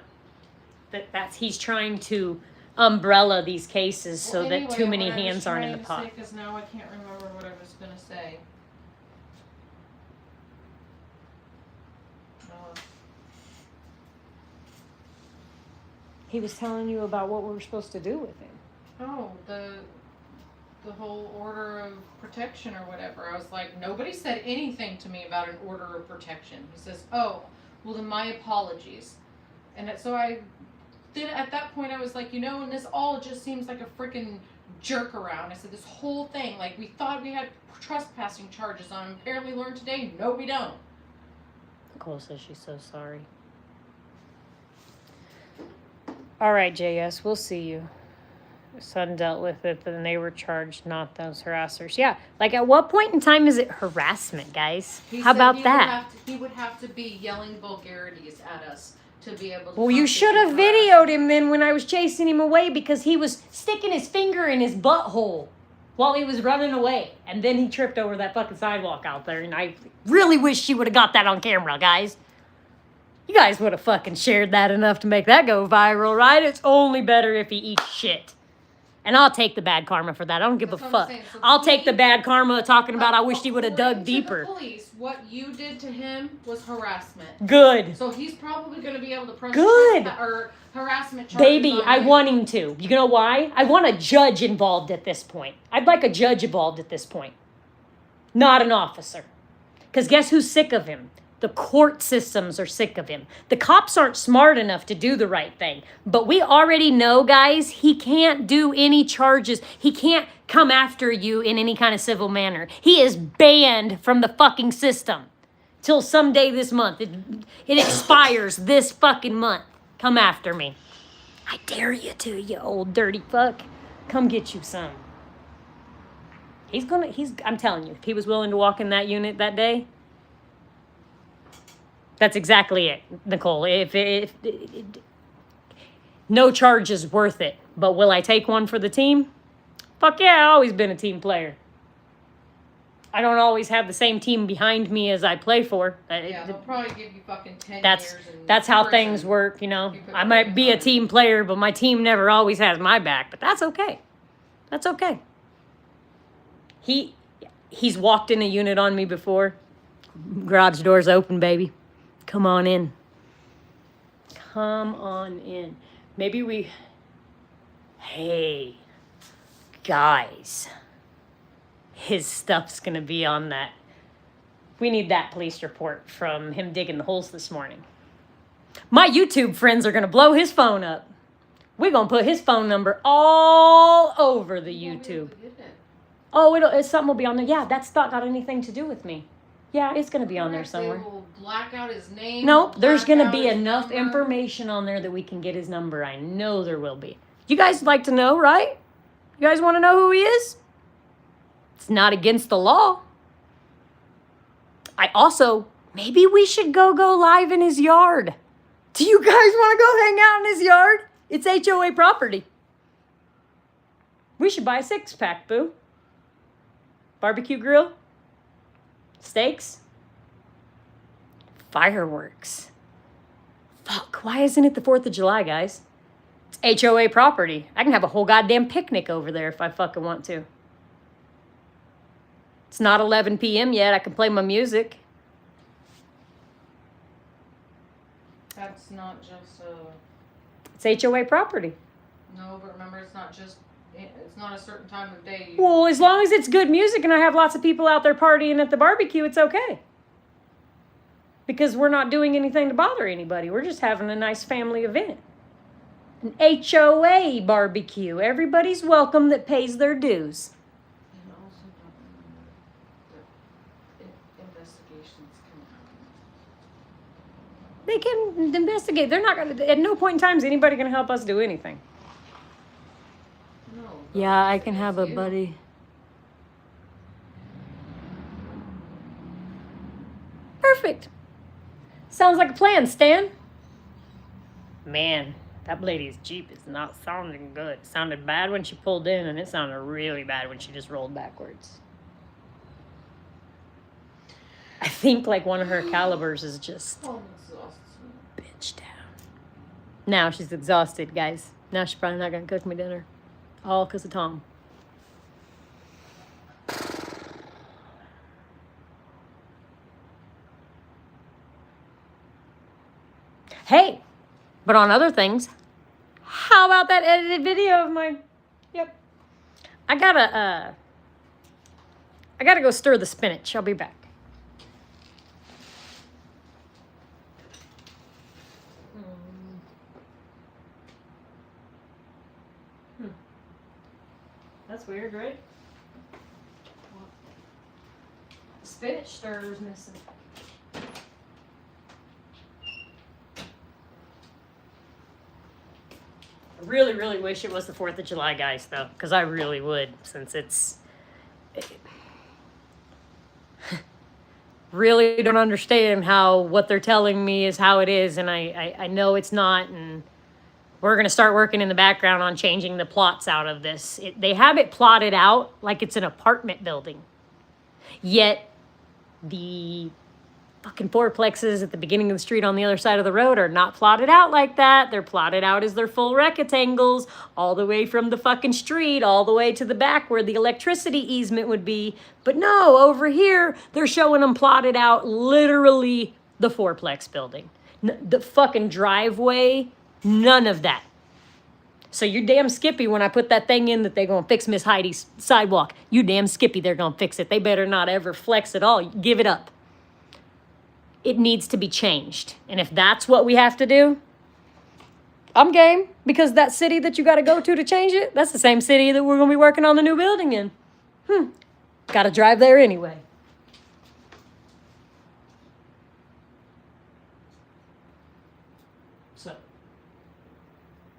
He's trying to umbrella these cases so that too many hands aren't in the pot. Because now I can't remember what I was gonna say. He was telling you about what we were supposed to do with him. Oh, the whole order of protection or whatever. I was like, nobody said anything to me about an order of protection. He says, oh, well then my apologies. And so at that point I was like, and this all just seems like a freaking jerk around. I said, this whole thing, like we thought we had trespassing charges on him. Apparently learned today, no we don't. Nicole says she's so sorry. All right, JS, we'll see you. Son dealt with it, then they were charged, not those harassers. Yeah, like at what point in time is it harassment, guys? How about that? He would have to be yelling vulgarities at us to be able to. Well, you should have videoed him then when I was chasing him away, because he was sticking his finger in his butthole while he was running away. And then he tripped over that fucking sidewalk out there, and I really wish she would have got that on camera, guys. You guys would have fucking shared that enough to make that go viral, right? It's only better if he eats shit. And I'll take the bad karma for that. I don't give a fuck. So I'll take the bad karma talking about I wish he would have dug deeper. The police, what you did to him was harassment. Good. So he's probably going to be able to press or harassment charges. Baby, I want him to. You know why? I want a judge involved at this point. I'd like a judge involved at this point. Not an officer. Because guess who's sick of him? The court systems are sick of him. The cops aren't smart enough to do the right thing. But we already know, guys, he can't do any charges. He can't come after you in any kind of civil manner. He is banned from the fucking system till someday this month. It expires this fucking month. Come after me. I dare you to, you old dirty fuck. Come get you some. I'm telling you, if he was willing to walk in that unit that day, that's exactly it, Nicole. If no charge is worth it, but will I take one for the team? Fuck yeah, I've always been a team player. I don't always have the same team behind me as I play for. Yeah, they'll probably give you fucking 10 That's years. And that's how prison. things work, you know. You put I might be a everything team player, but my team never always has my back. But that's okay. That's okay. He's walked in a unit on me before. Garage door's open, baby. Come on in. Come on in. Hey, guys. His stuff's gonna be on that. We need that police report from him digging the holes this morning. My YouTube friends are gonna blow his phone up. We're gonna put his phone number all over the You won't be able YouTube. to get it. Oh, something will be on there. Yeah, that's not got anything to do with me. Yeah, it's gonna be on there Correct, somewhere. They will black out his name. Nope, they'll there's black gonna out be his enough number. information on there that we can get his number. I know there will be. You guys like to know, right? You guys want to know who he is? It's not against the law. Maybe we should go live in his yard. Do you guys want to go hang out in his yard? It's HOA property. We should buy a 6-pack, boo. Barbecue grill. Steaks. Fireworks. Fuck, why isn't it the 4th of July, guys? It's HOA property. I can have a whole goddamn picnic over there if I fucking want to. It's not 11 p.m. yet. I can play my music. That's not just a. It's HOA property. No, but remember, it's not just. It's not a certain time of day. Well, as long as it's good music and I have lots of people out there partying at the barbecue, it's okay. Because we're not doing anything to bother anybody. We're just having a nice family event. An HOA barbecue. Everybody's welcome that pays their dues. And also don't remember that investigations can happen. They can investigate. They're not going to, at no point in time is anybody going to help us do anything. No. Yeah, I can have a you. buddy. Perfect. Sounds like a plan, Stan. Man, that lady's Jeep is not sounding good. It sounded bad when she pulled in, and it sounded really bad when she just rolled backwards. I think like one of her calibers is just Oh, this exhausts me. bitch down. Now she's exhausted, guys. Now she's probably not going to cook me dinner. All because of Tom. Hey, but on other things, how about that edited video of mine? Yep. I gotta go stir the spinach. I'll be back. That's weird, right? The spinach stirrer's missing. I really, really wish it was the 4th of July, guys, though, because I really would, since it's... really don't understand how what they're telling me is how it is, and I know it's not, and we're going to start working in the background on changing the plots out of this. They have it plotted out like it's an apartment building, yet the fucking fourplexes at the beginning of the street on the other side of the road are not plotted out like that. They're plotted out as their full rectangles, all the way from the fucking street, all the way to the back where the electricity easement would be. But no, over here, they're showing them plotted out literally the fourplex building. The fucking driveway, none of that. So you're damn skippy when I put that thing in that they're going to fix Miss Heidi's sidewalk. You damn skippy, they're going to fix it. They better not ever flex at all. Give it up. It needs to be changed. And if that's what we have to do, I'm game, because that city that you got to go to change it, that's the same city that we're going to be working on the new building in. Got to drive there anyway. So,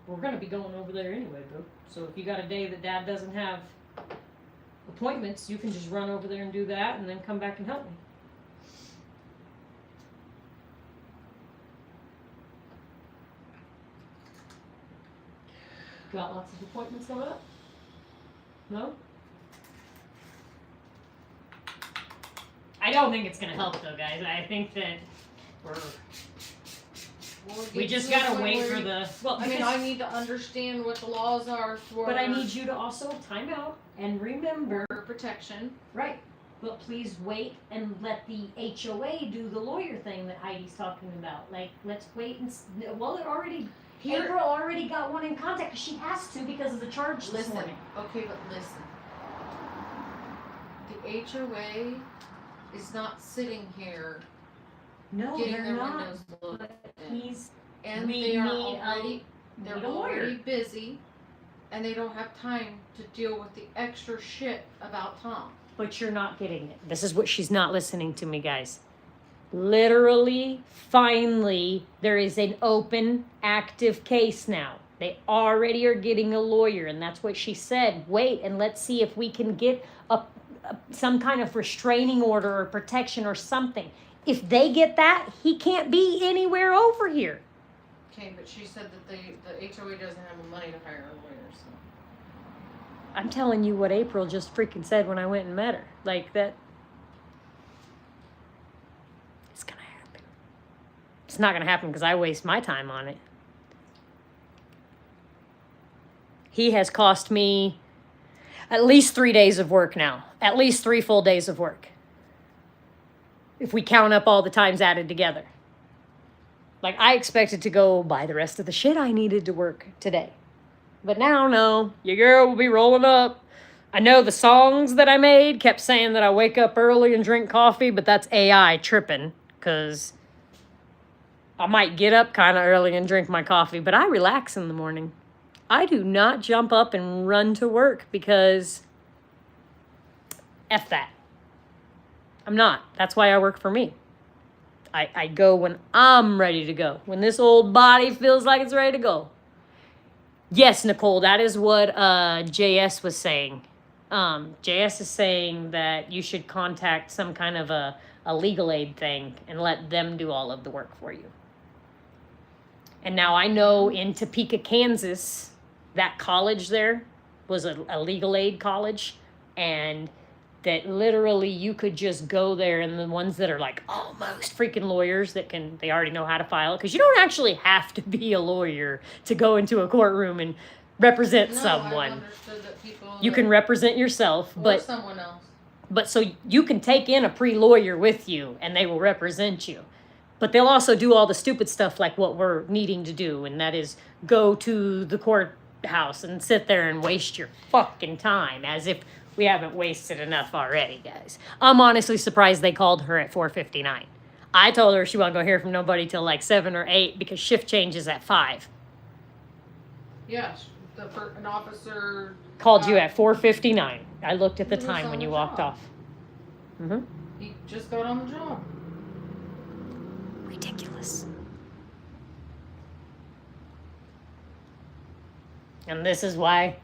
we're going to be going over there anyway, bro. So if you got a day that Dad doesn't have appointments, you can just run over there and do that and then come back and help me. Got lots of appointments coming up? No? I don't think it's gonna help though, guys. I think that we just gotta wait for the. Well, I mean, because- I need to understand what the laws are for. But I need you to also time out and remember. for protection. Right. But please wait and let the HOA do the lawyer thing that Heidi's talking about. Like, let's wait and. Well, it already. Here, April already got one in contact. She has to because of the charge this listen. morning. Okay, but listen. The HOA is not sitting here No, getting they're their not. windows looked But at. he's And we they are need already need they're a lawyer. already busy, and they don't have time to deal with the extra shit about Tom. But you're not getting it. This is what she's not listening to me, guys. Literally, finally, there is an open, active case now. They already are getting a lawyer, and that's what she said. Wait, and let's see if we can get some kind of restraining order or protection or something. If they get that, he can't be anywhere over here. Okay, but she said that the HOA doesn't have the money to hire a lawyer, so. I'm telling you what April just freaking said when I went and met her. Like that. It's gonna happen. It's not gonna happen because I waste my time on it. He has cost me at least 3 days of work now. At least 3 full days of work. If we count up all the times added together. Like, I expected to go buy the rest of the shit I needed to work today. But now, no, your girl will be rolling up. I know the songs that I made kept saying that I wake up early and drink coffee, but that's AI tripping, because I might get up kind of early and drink my coffee, but I relax in the morning. I do not jump up and run to work because F that. I'm not. That's why I work for me. I go when I'm ready to go. When this old body feels like it's ready to go. Yes, Nicole, that is what JS was saying. JS is saying that you should contact some kind of a legal aid thing and let them do all of the work for you. And now I know in Topeka, Kansas, that college there was a legal aid college, and that literally you could just go there, and the ones that are like almost freaking lawyers that they already know how to file it, because you don't actually have to be a lawyer to go into a courtroom and represent No, someone. I've understood that people. You can represent yourself, or but someone else. so you can take in a pre-lawyer with you and they will represent you. But they'll also do all the stupid stuff like what we're needing to do, and that is go to the courthouse and sit there and waste your fucking time as if we haven't wasted enough already, guys. I'm honestly surprised they called her at 4:59. I told her she wasn't going to hear from nobody till like 7 or 8 because shift changes at 5. Yes, an officer Called you at 4:59. I looked at the He was time on when the you walked job. off. Mm-hmm. He just got on the job. Ridiculous. And this is why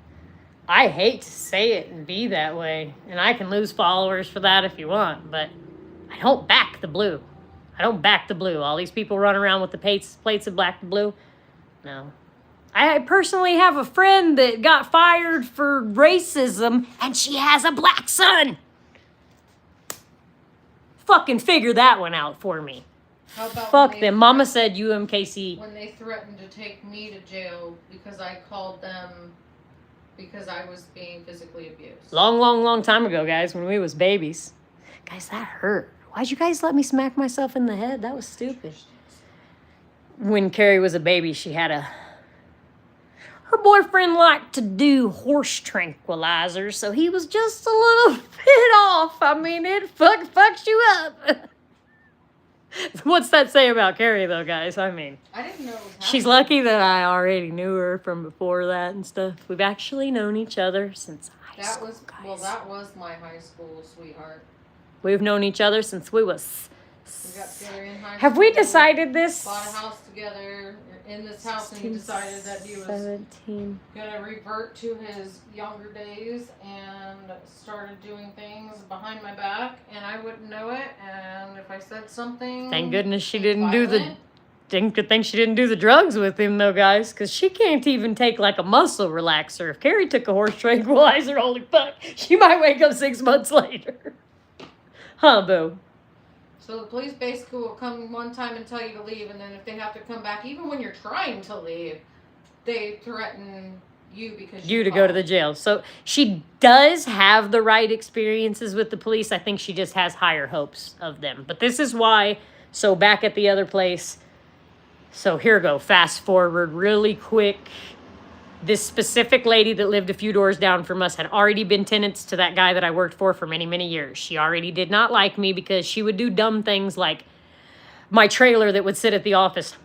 I hate to say it and be that way. And I can lose followers for that if you want, but I don't back the blue. I don't back the blue. All these people run around with the plates of black and blue. No. I personally have a friend that got fired for racism, and she has a black son. Fucking figure that one out for me. How about Fuck when they them. Mama said UMKC. when they threatened to take me to jail because I called them because I was being physically abused. Long time ago, guys, when we was babies. Guys, that hurt. Why'd you guys let me smack myself in the head? That was stupid. When Carrie was a baby, she had her boyfriend liked to do horse tranquilizers, so he was just a little bit off. I mean, it fucks you up. What's that say about Carrie, though, guys? I mean, I didn't know it was she's happening. lucky that I already knew her from before that and stuff. We've actually known each other since high That school, was guys. well. That was my high school sweetheart. We've known each other since we was. We got together in high Have school. we decided this? Bought a house together in this house, and he decided that he was 17. gonna revert to his younger days and started doing things behind my back, and I wouldn't know it. And if I said something, Thank goodness she violent, didn't do the. Good thing she didn't do the drugs with him, though, guys, because she can't even take like a muscle relaxer. If Carrie took a horse tranquilizer, holy fuck, she might wake up 6 months later. Huh, boo? So the police basically will come one time and tell you to leave, and then if they have to come back, even when you're trying to leave, they threaten you because You to go to the jail. So she does have the right experiences with the police. I think she just has higher hopes of them. But this is why. So back at the other place. So here we go. Fast forward really quick. This specific lady that lived a few doors down from us had already been tenants to that guy that I worked for many, many years. She already did not like me because she would do dumb things like my trailer that would sit at the office.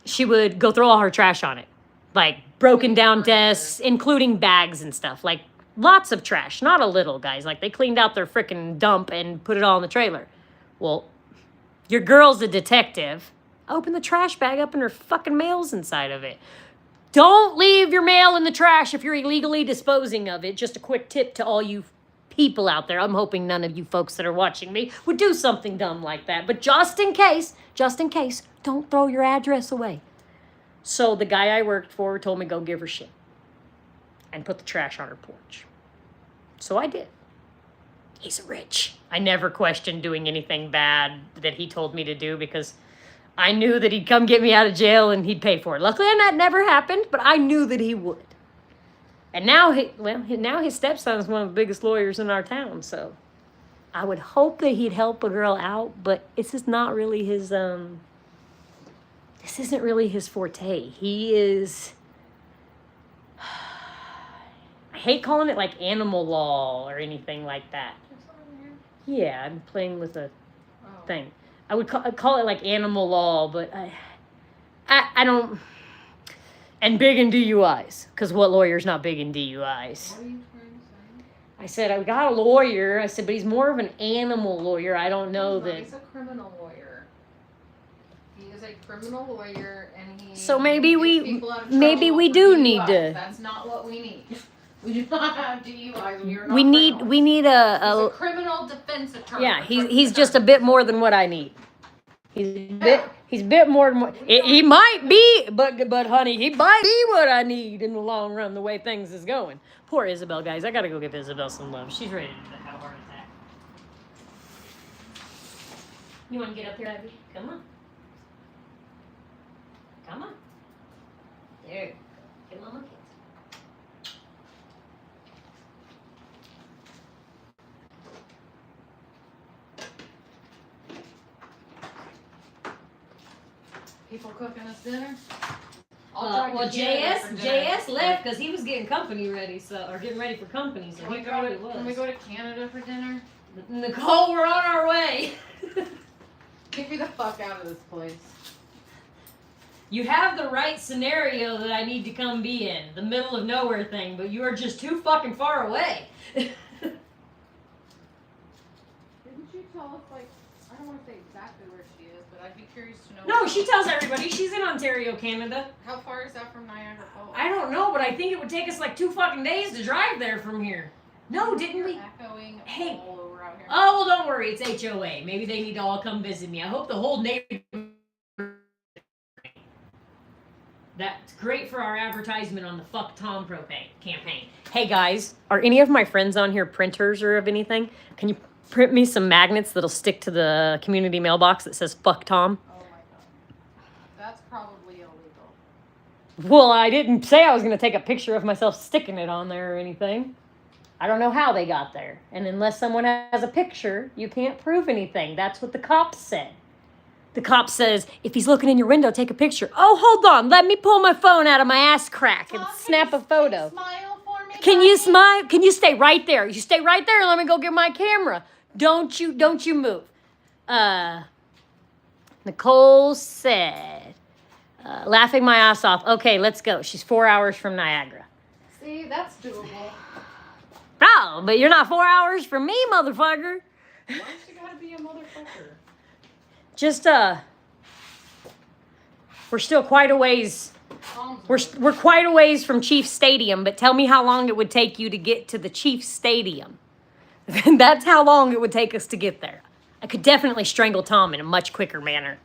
She would go throw all her trash on it. Like broken down desks, including bags and stuff. Like lots of trash. Not a little, guys. Like they cleaned out their freaking dump and put it all in the trailer. Well, your girl's a detective. Open the trash bag up and her fucking mail's inside of it. Don't leave your mail in the trash if you're illegally disposing of it. Just a quick tip to all you people out there. I'm hoping none of you folks that are watching me would do something dumb like that. But just in case, don't throw your address away. So the guy I worked for told me go give her shit and put the trash on her porch. So I did. He's rich. I never questioned doing anything bad that he told me to do because I knew that he'd come get me out of jail and he'd pay for it. Luckily, that never happened, but I knew that he would. And now, now his stepson is one of the biggest lawyers in our town, so I would hope that he'd help a girl out, but this is not really his, this isn't really his forte. He is, I hate calling it like animal law or anything like that. Yeah, I'm playing with a thing. I would call it like animal law, but I don't. And big in DUIs, because what lawyer's not big in DUIs? What are you trying to say? I said I got a lawyer. I said, but he's more of an animal lawyer. I don't know that. He's a criminal lawyer. He is a criminal lawyer, and he. So maybe gets we people out of maybe trouble we for do DUIs. need to. That's not what we need. We do not have DUIs. We are not We need criminals. a He's a criminal defense attorney. yeah. He's just a bit more than what I need. He's a bit more than what he might be, but honey, he might be what I need in the long run. The way things is going. Poor Isabel, guys. I gotta go give Isabel some love. She's ready to have a heart attack. You want to get up here, Abby? Come on. Come on. There. Get mama kiss. People cooking us dinner. Well, JS left because he was getting company ready, or getting ready for company, so he probably was. Can we go to Canada for dinner? Nicole, we're on our way. Get me the fuck out of this place. You have the right scenario that I need to come be in, the middle of nowhere thing, but you are just too fucking far away. Didn't you tell us, like, I don't want to say exactly where she is, but I'd be curious to know. No, she tells everybody she's in Ontario, Canada. How far is that from Niagara Falls? I don't know, but I think it would take us like 2 fucking days to drive there from here. No, didn't we? Echoing Hey. all over out here. Oh, well, don't worry, it's HOA. Maybe they need to all come visit me. I hope the whole neighborhood. That's great for our advertisement on the Fuck Tom campaign. Hey guys, are any of my friends on here printers or of anything? Can you print me some magnets that'll stick to the community mailbox that says Fuck Tom? Oh my god. That's probably illegal. Well, I didn't say I was going to take a picture of myself sticking it on there or anything. I don't know how they got there. And unless someone has a picture, you can't prove anything. That's what the cops said. The cop says, if he's looking in your window, take a picture. Oh, hold on. Let me pull my phone out of my ass crack and snap a photo. Smile for me. Can you smile? Can you stay right there? You stay right there and let me go get my camera. Don't you move. Nicole said, laughing my ass off. Okay, let's go. She's 4 hours from Niagara. See, that's doable. No, but you're not 4 hours from me, motherfucker. Why's you gotta be a motherfucker? Just, we're still quite a ways. We're quite a ways from Chiefs Stadium, but tell me how long it would take you to get to the Chiefs Stadium. That's how long it would take us to get there. I could definitely strangle Tom in a much quicker manner.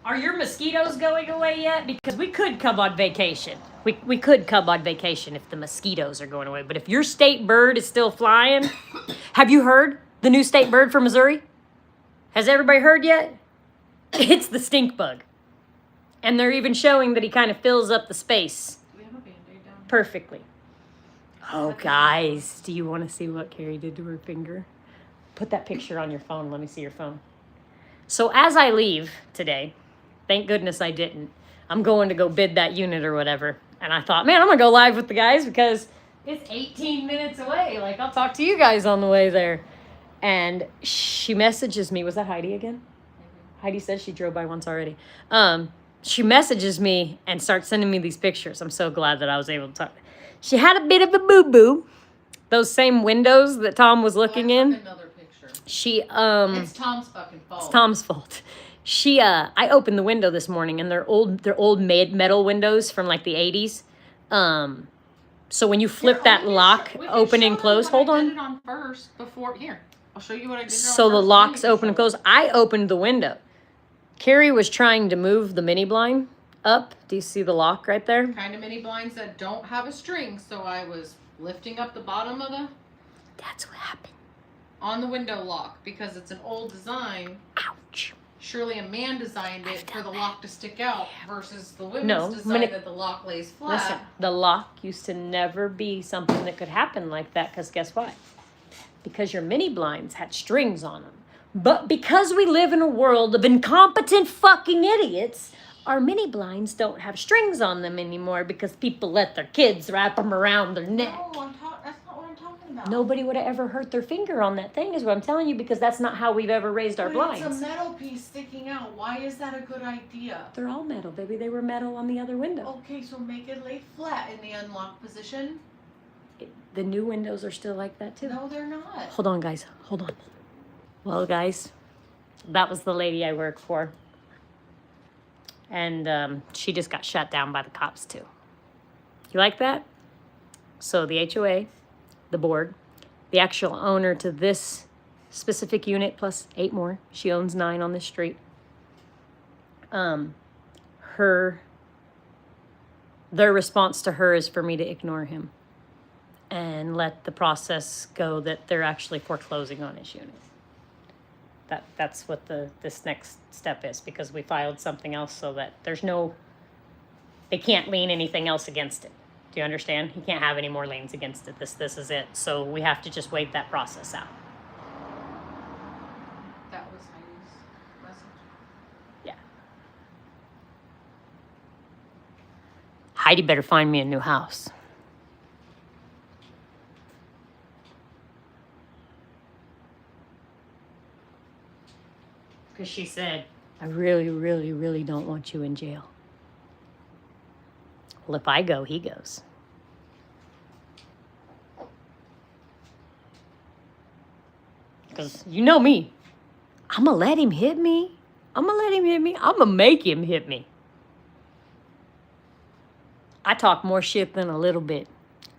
Are your mosquitoes going away yet? Because we could come on vacation. We could come on vacation if the mosquitoes are going away. But if your state bird is still flying, have you heard the new state bird from Missouri? Has everybody heard yet? It's the stink bug. And they're even showing that he kind of fills up the space Do we have a Band-Aid down here? perfectly. Oh, guys, do you want to see what Carrie did to her finger? Put that picture on your phone. Let me see your phone. So as I leave today, thank goodness I didn't. I'm going to go bid that unit or whatever. And I thought, man, I'm going to go live with the guys because it's 18 minutes away. Like, I'll talk to you guys on the way there. And she messages me. Was that Heidi again? Heidi says she drove by once already. She messages me and starts sending me these pictures. I'm so glad that I was able to talk. She had a bit of a boo-boo. Those same windows that Tom was looking in. Another picture. She, It's Tom's fucking fault. It's Tom's fault. She, I opened the window this morning, and they're old metal windows from like the 80s. So when you flip that lock open and close, hold I did on. it on first before here. I'll show you what I did. So the locks open and close. I opened the window. Carrie was trying to move the mini blind up. Do you see the lock right there? Kind of mini blinds that don't have a string, so I was lifting up the bottom of the That's what happened. on the window lock because it's an old design. Ouch. Surely a man designed it for the lock to stick out versus the women's No, design that the lock lays flat. Listen, the lock used to never be something that could happen like that because guess what? Because your mini blinds had strings on them. But because we live in a world of incompetent fucking idiots, our mini blinds don't have strings on them anymore because people let their kids wrap them around their neck. No, that's not what I'm talking about. Nobody would have ever hurt their finger on that thing is what I'm telling you because that's not how we've ever raised our But it's blinds. a metal piece sticking out. Why is that a good idea? They're all metal, baby. They were metal on the other window. Okay, so make it lay flat in the unlocked position. The new windows are still like that too. No, they're not. Hold on, guys. Hold on. Well, guys, that was the lady I work for. And she just got shut down by the cops, too. You like that? So the HOA, the board, the actual owner to this specific unit, plus 8 more. She owns 9 on this street. Their response to her is for me to ignore him and let the process go that they're actually foreclosing on his unit. That's what this next step is because we filed something else so that they can't lien anything else against it. Do you understand? He can't have any more liens against it. This is it. So we have to just wait that process out. That was Heidi's message. Yeah. Heidi better find me a new house. Because she said, I really, really, really don't want you in jail. Well, if I go, he goes. Because you know me. I'm going to let him hit me. I'm going to let him hit me. I'm going to make him hit me. I talk more shit than a little bit.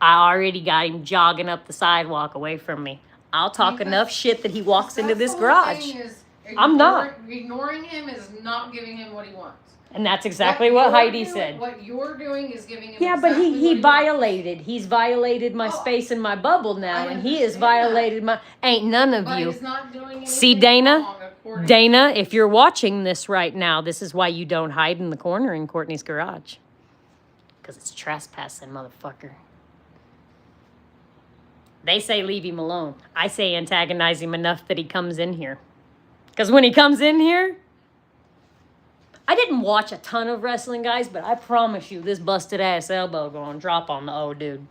I already got him jogging up the sidewalk away from me. I'll talk Because enough shit that he walks into That's this the whole garage. thing is I'm not. Ignoring him is not giving him what he wants. And that's exactly what you're Heidi doing- said. What you're doing is giving him. Yeah, but exactly what he wants. violated. He's violated my Oh, space and my bubble now, I and he has understand violated my. Ain't none of But you. he's not doing anything See, Dana? wrong, according Dana, if you're watching this right now, this is why you don't hide in the corner in Courtney's garage. Because it's trespassing, motherfucker. They say leave him alone. I say antagonize him enough that he comes in here. Because when he comes in here, I didn't watch a ton of wrestling, guys, but I promise you this busted ass elbow going to drop on the old dude.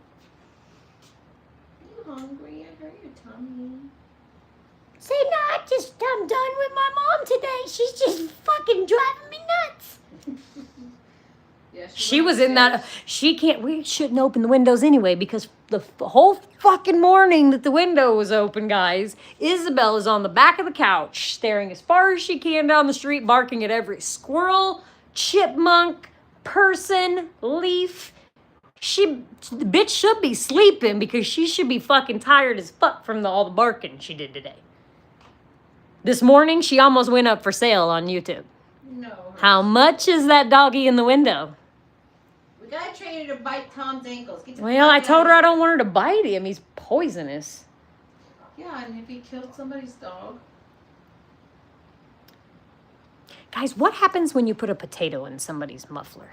Say, no, I'm done with my mom today. She's just fucking driving me nuts. Yeah, She went was in that. upstairs. We shouldn't open the windows anyway because the whole fucking morning that the window was open, guys, Isabel is on the back of the couch, staring as far as she can down the street, barking at every squirrel, chipmunk, person, leaf. The bitch should be sleeping because she should be fucking tired as fuck from all the barking she did today. This morning, she almost went up for sale on YouTube. No. How much is that doggy in the window? We gotta train her to bite Tom's ankles. Get the Well, I fuck told outta her I here. don't want her to bite him. He's poisonous. Yeah, and if he killed somebody's dog. Guys, what happens when you put a potato in somebody's muffler?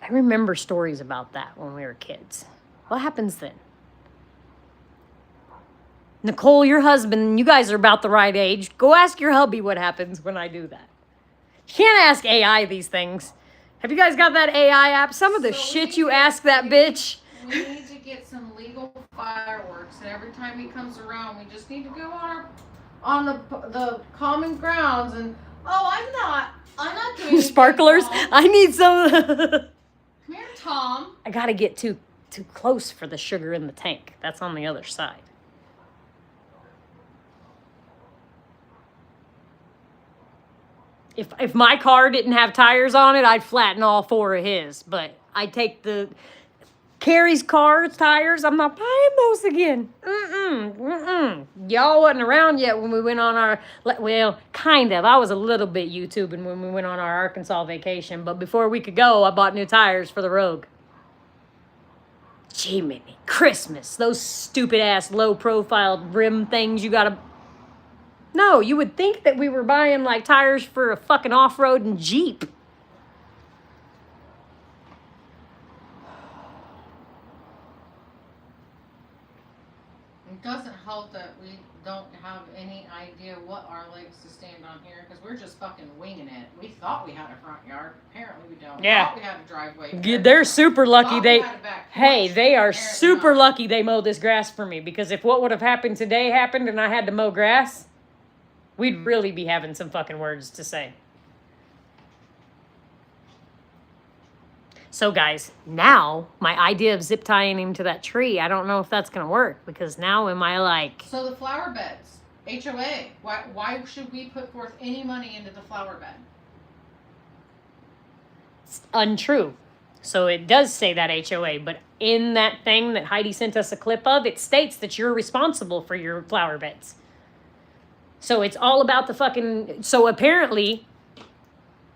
I remember stories about that when we were kids. What happens then? Nicole, your husband, you guys are about the right age. Go ask your hubby what happens when I do that. You can't ask AI these things. Have you guys got that AI app? Some of the So we shit need you to- ask that bitch. We need to get some legal fireworks, and every time he comes around, we just need to go on the common grounds and I'm not doing anything Sparklers. wrong. I need some. Come here, Tom. I gotta get too close for the sugar in the tank. That's on the other side. If my car didn't have tires on it, I'd flatten all four of his. But I take the Carrie's car tires. I'm not buying those again. Y'all wasn't around yet when we went on our, well, kind of. I was a little bit YouTubing when we went on our Arkansas vacation. But before we could go, I bought new tires for the Rogue. Gee, Minnie, Christmas. Those stupid ass low profile rim things you gotta. No, you would think that we were buying like tires for a fucking off-road Jeep. It doesn't help that we don't have any idea what our legs to stand on here because we're just fucking winging it. We thought we had a front yard. Apparently we don't. Yeah. Thought we had a driveway. Yeah, Apparently they're not. super lucky Thought they. we had a back Hey, porch. they are Apparently super not. lucky they mowed this grass for me because if what would have happened today happened and I had to mow grass, we'd really be having some fucking words to say. So guys, now my idea of zip tying him to that tree, I don't know if that's gonna work because now am I like, So the flower beds, HOA. Why should we put forth any money into the flower bed? it's untrue. So it does say that HOA, but in that thing that Heidi sent us a clip of, it states that you're responsible for your flower beds. So it's all about the fucking, so apparently,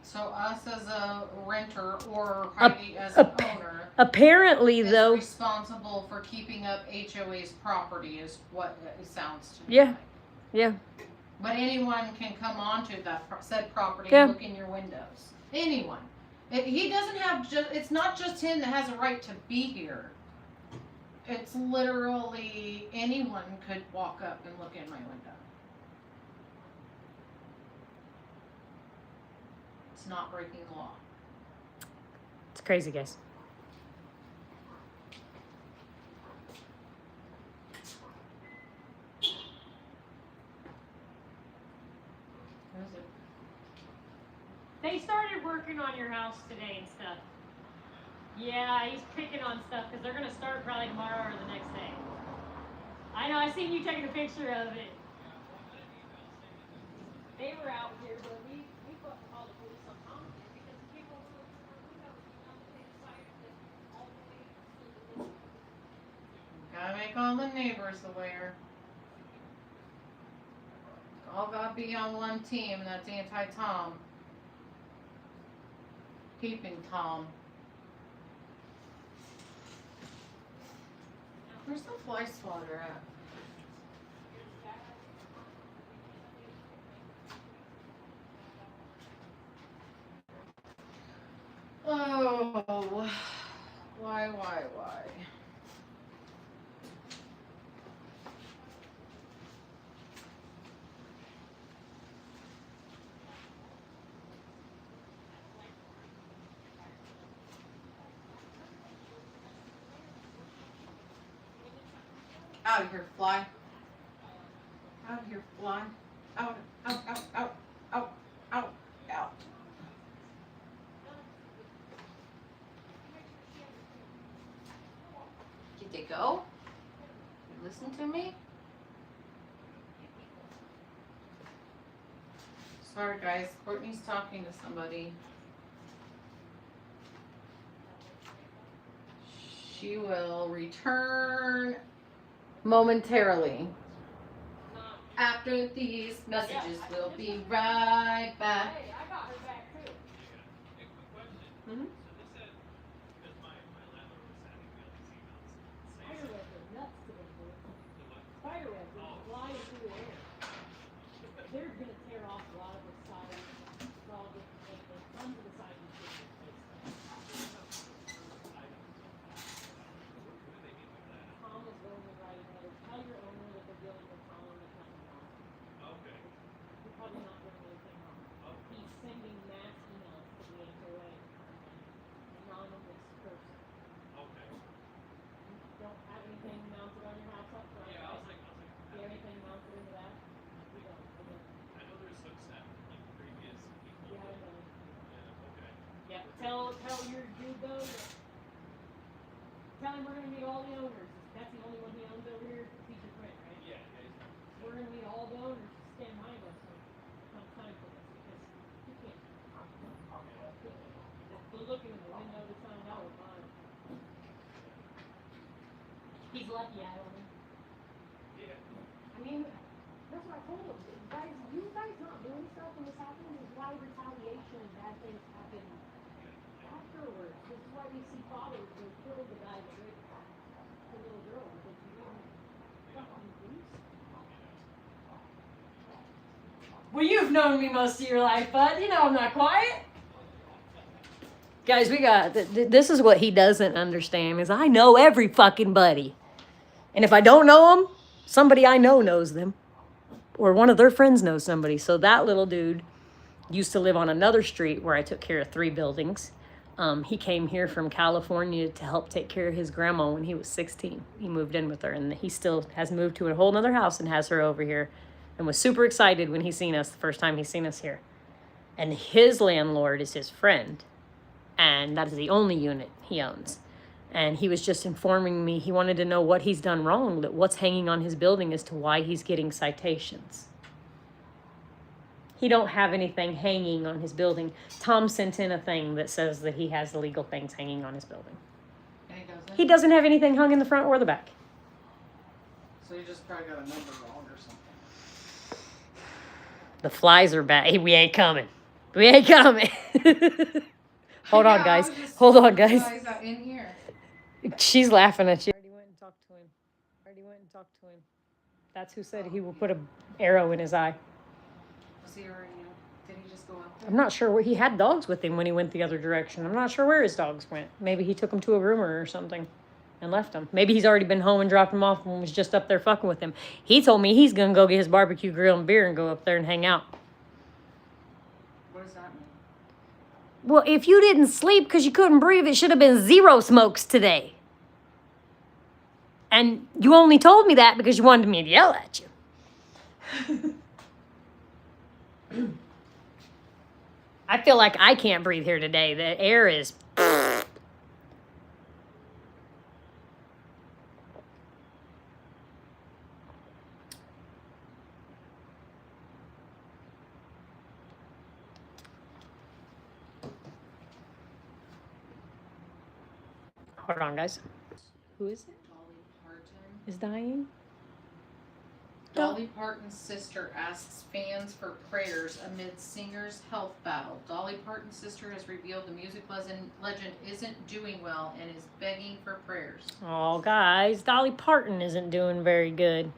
So us as a renter or A- Heidi as a an pa- owner apparently is though, responsible for keeping up HOA's property is what it sounds to me Yeah. like. yeah. But anyone can come onto that said property Yeah. and look in your windows. Anyone. He doesn't have just, it's not just him that has a right to be here. It's literally anyone could walk up and look in my window. It's not breaking the law. It's crazy, guys. They started working on your house today and stuff. Yeah, he's picking on stuff because they're going to start probably tomorrow or the next day. I know, I seen you taking a picture of it. They were out here, but we called the police on Tom because the people were they decided that all the way. Gotta make all the neighbors aware. All gotta be on one team, and that's anti-Tom. Keeping Tom. Where's the fly swatter at? Oh, why? Out of here, fly. Out of here, fly. Out, out, out, out, out, out, out. Did they go? You listen to me? Sorry guys, Courtney's talking to somebody. She will return momentarily. After these messages, we'll be right back. They're gonna tear off a lot of the siding, all the tons of the siding. Tom is going to write another. Tell your owner that they're dealing with Tom and nothing wrong. Okay. He's probably not doing anything wrong. He's sending mass emails to the HOA. Anonymous person. Okay. You don't have anything mounted on your house up front. Yeah, Do you have anything mounted into that? You don't. Okay. I know there's some stuff like previous people. You haven't done it. Yeah, okay. Yeah, tell your dude though that, tell him we're gonna meet all the owners. That's the only one he owns over here, he's your friend, right? Yeah, yeah. We're gonna meet all the owners, stand behind us when it comes time for this, because you can't. The look in the window to find out is fine. He's lucky I own him. Yeah. I mean, that's what I told him, guys, you guys not doing stuff when this happens is why retaliation and bad things happen afterwards. This is why we see fathers who kill the guy that raped the little girl because you didn't fucking do something. Well, you've known me most of your life, bud. You know I'm not quiet. Guys, we got this is what he doesn't understand is I know every fucking buddy. And if I don't know them, somebody I know knows them. Or one of their friends knows somebody. So that little dude used to live on another street where I took care of 3 buildings. He came here from California to help take care of his grandma when he was 16. He moved in with her, and he still has moved to a whole nother house and has her over here, and was super excited when he seen us the first time he seen us here. And his landlord is his friend, and that is the only unit he owns. And he was just informing me, he wanted to know what he's done wrong, that what's hanging on his building as to why he's getting citations. He don't have anything hanging on his building. Tom sent in a thing that says that he has illegal things hanging on his building. And he doesn't? He doesn't have anything hung in the front or the back. So you just probably got a number wrong or something. The flies are back. Hey, we ain't coming. We ain't coming. Hold on, Yeah, guys. I was just Hold on, guys. surprised that in here. She's laughing at you. Already went and talked to him. Already went and talked to him. That's who said he will put an arrow in his eye. Was he already, did he just go up there? I'm not sure where he had dogs with him when he went the other direction. I'm not sure where his dogs went. Maybe he took them to a groomer or something and left them. Maybe he's already been home and dropped them off and was just up there fucking with him. He told me he's gonna go get his barbecue grill and beer and go up there and hang out. What does that mean? Well, if you didn't sleep because you couldn't breathe, it should have been 0 smokes today. And you only told me that because you wanted me to yell at you. I feel like I can't breathe here today. The air is... Hold on, guys. Who is it? Dolly Parton. Is dying? Dolly Parton's sister asks fans for prayers amid singer's health battle. Dolly Parton's sister has revealed the music legend isn't doing well and is begging for prayers. Oh, guys, Dolly Parton isn't doing very good.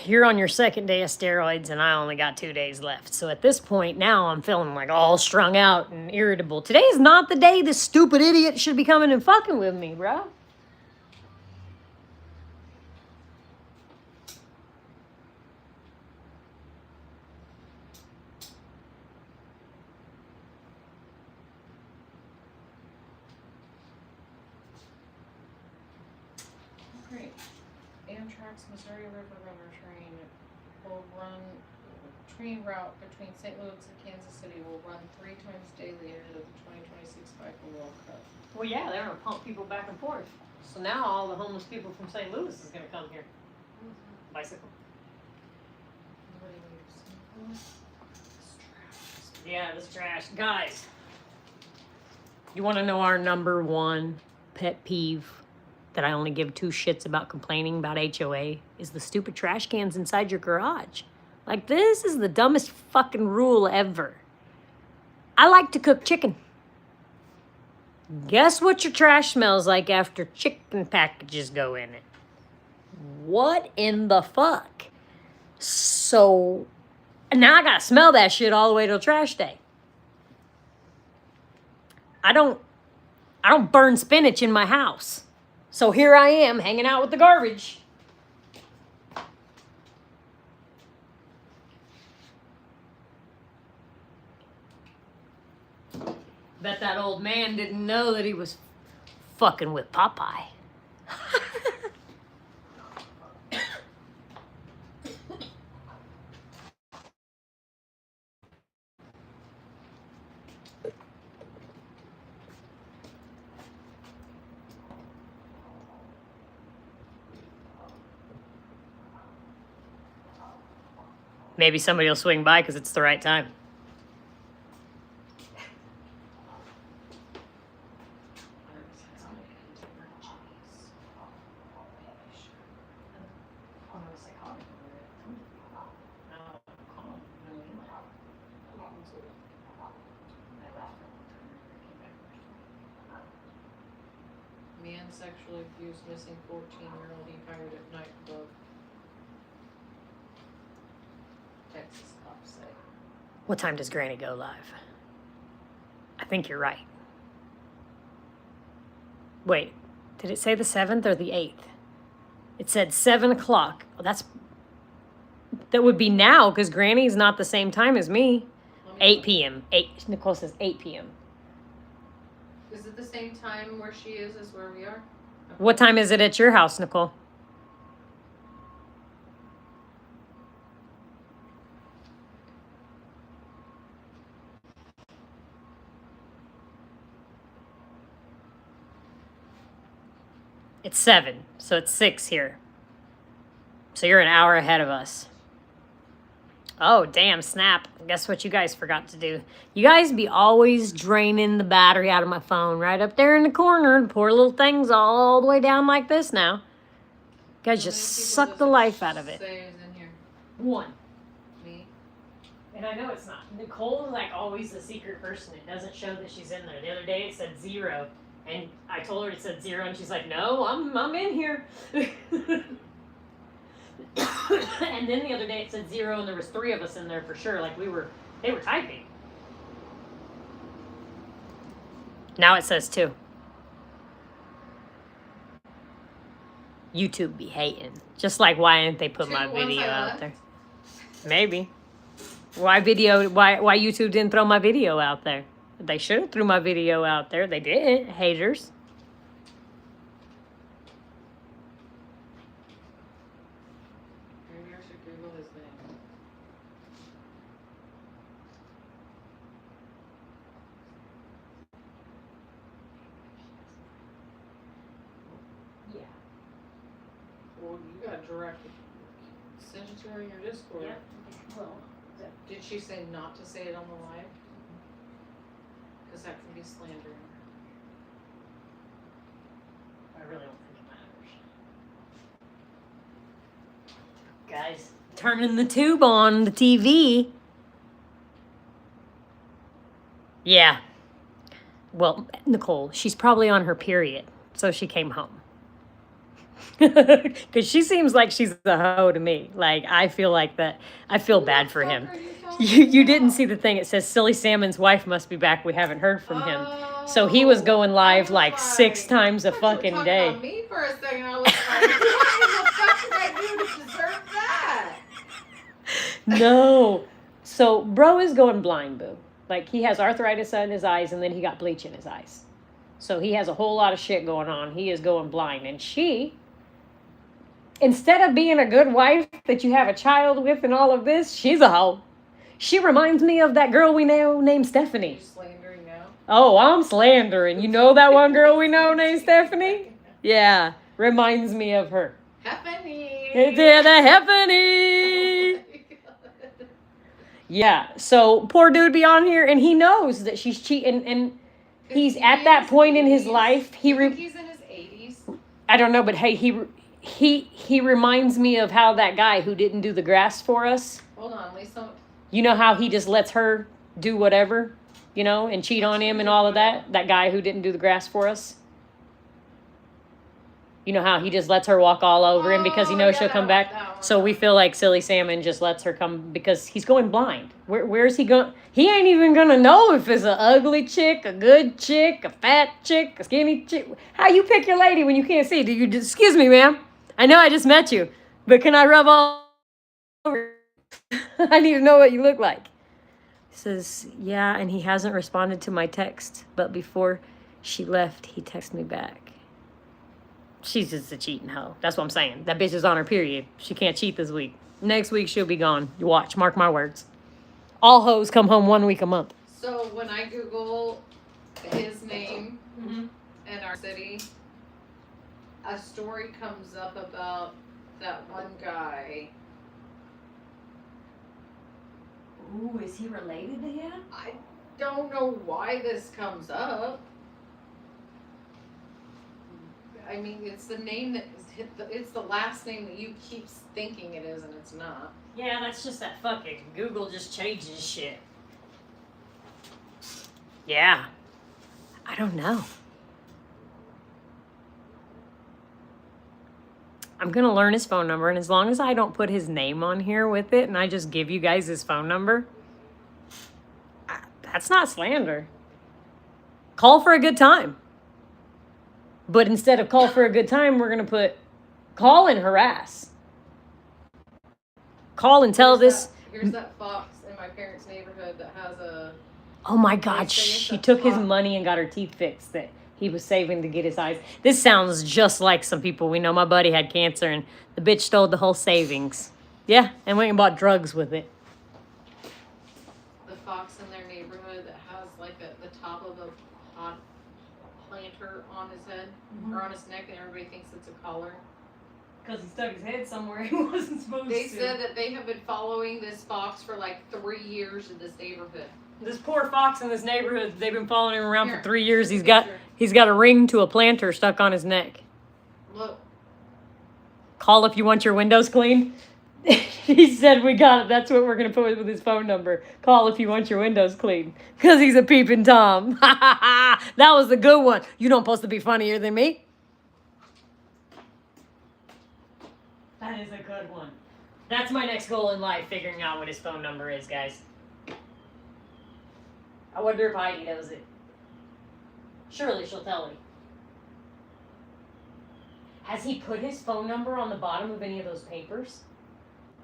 You're on your 2nd day of steroids, and I only got 2 days left. So at this point, now I'm feeling like all strung out and irritable. Today is not the day this stupid idiot should be coming and fucking with me, bro. Great. And Amtrak's Missouri River Runner train will run, train route between St. Louis and Kansas City will run 3 times daily ahead of the 2026 FIFA World Cup. Well, yeah, they're gonna pump people back and forth. So now all the homeless people from St. Louis is gonna come here. Bicycle. Nobody leaves. It's trash. Yeah, this trash. Guys, you wanna know our number one pet peeve that I only give 2 shits about complaining about HOA is the stupid trash cans inside your garage. Like, this is the dumbest fucking rule ever. I like to cook chicken. Guess what your trash smells like after chicken packages go in it? What in the fuck? So now I gotta smell that shit all the way till trash day. I don't burn spinach in my house. So here I am hanging out with the garbage. Bet that old man didn't know that he was fucking with Popeye. Maybe somebody will swing by because it's the right time. Man sexually abused missing 14-year-old he hired at nightclub. Texas cops say. What time does Granny go live? I think you're right. Wait, did it say the 7th or the 8th? It said 7 o'clock. Well, that would be now because Granny's not the same time as me. Let me 8 look. p.m. Nicole says 8 p.m. Is it the same time where she is as where we are? What time is it at your house, Nicole? It's 7, so it's 6 here. So you're an hour ahead of us. Oh, damn, snap. Guess what you guys forgot to do? You guys be always draining the battery out of my phone right up there in the corner. Poor little thing's all the way down like this now. You guys How just many people suck does the it life out of it. Say is in here. 1. Me. And I know it's not. Nicole is like always the secret person. It doesn't show that she's in there. The other day it said 0. And I told her it said 0 and she's like, no, I'm in here. And then the other day it said 0 and there was 3 of us in there for sure. Like they were typing. Now it says 2. YouTube be hating. Just like why didn't they put 2 my once video I out left? there? Maybe. Why YouTube didn't throw my video out there? They should have threw my video out there. They didn't. Haters. Maybe I should Google his name. Yeah. Well, you got direct. Send it to her in your Discord. Well, Did she say not to say it on the live? Because that can be slandering. I really don't think it matters. Guys, turning the tube on the TV. Yeah. Well, Nicole, she's probably on her period, so she came home. Because she seems like she's a hoe to me. Like, I feel like that. I feel bad for him. You didn't see the thing. It says, Silly Salmon's wife must be back. We haven't heard from him. So he was going live like 6 times a fucking day. About me for a second. I was like, what the fuck did I do to deserve that? No. So, bro is going blind, boo. Like, he has arthritis in his eyes, and then he got bleach in his eyes. So, he has a whole lot of shit going on. He is going blind. And she instead of being a good wife that you have a child with and all of this, she's a hoe. She reminds me of that girl we know named Are Stephanie. you slandering now? Oh, I'm slandering. You know that one girl we know named Stephanie? Yeah, reminds me of her. Happening. It's the Stephanie. Yeah, so poor dude be on here and he knows that she's cheating and he's at that point in his life. I think he's in his 80s. I don't know, but hey, he reminds me of how that guy who didn't do the grass for us. Hold on, Lisa. You know how he just lets her do whatever, you know, and cheat on him and all of that? That guy who didn't do the grass for us. You know how he just lets her walk all over him because he knows she'll come back? So we feel like Silly Salmon just lets her come because he's going blind. Where's he going? He ain't even going to know if it's an ugly chick, a good chick, a fat chick, a skinny chick. How you pick your lady when you can't see? Do you just, excuse me, ma'am? I know I just met you, but can I rub all over? I need to know what you look like. He says, yeah, and he hasn't responded to my text, but before she left, he texted me back. She's just a cheating hoe. That's what I'm saying. That bitch is on her period. She can't cheat this week. Next week, she'll be gone. You watch. Mark my words. All hoes come home 1 week a month. So when I Google his name and our city, a story comes up about that one guy. Ooh, is he related to him? I don't know why this comes up. I mean, it's the name that is it's the last name that you keep thinking it is, and it's not. Yeah, that's just that fucking Google just changes shit. Yeah. I don't know. I'm going to learn his phone number, and as long as I don't put his name on here with it and I just give you guys his phone number, that's not slander. Call for a good time. But instead of call for a good time, we're going to put call and harass. Call and tell this. Here's that fox in my parents' neighborhood that has a. Oh my God, They say it's she a took his fox. money and got her teeth fixed that he was saving to get his eyes. This sounds just like some people we know. My buddy had cancer and the bitch stole the whole savings. Yeah, and went and bought drugs with it. The fox in their neighborhood that has like the top of a hot planter on his head or on his neck, and everybody thinks it's a collar. Because he stuck his head somewhere he wasn't supposed They said that they have been following this fox for like 3 years in this neighborhood. This poor fox in this neighborhood, they've been following him around Here, for 3 years. take a He's got a ring to a planter stuck on his neck. Look, Call if you want your windows cleaned. He said we got it. That's what we're gonna put with his phone number. Call if you want your windows cleaned. Cause he's a peeping Tom. That was a good one. You don't supposed to be funnier than me. That is a good one. That's my next goal in life, figuring out what his phone number is, guys. I wonder if Heidi knows it. Surely she'll tell me. Has he put his phone number on the bottom of any of those papers?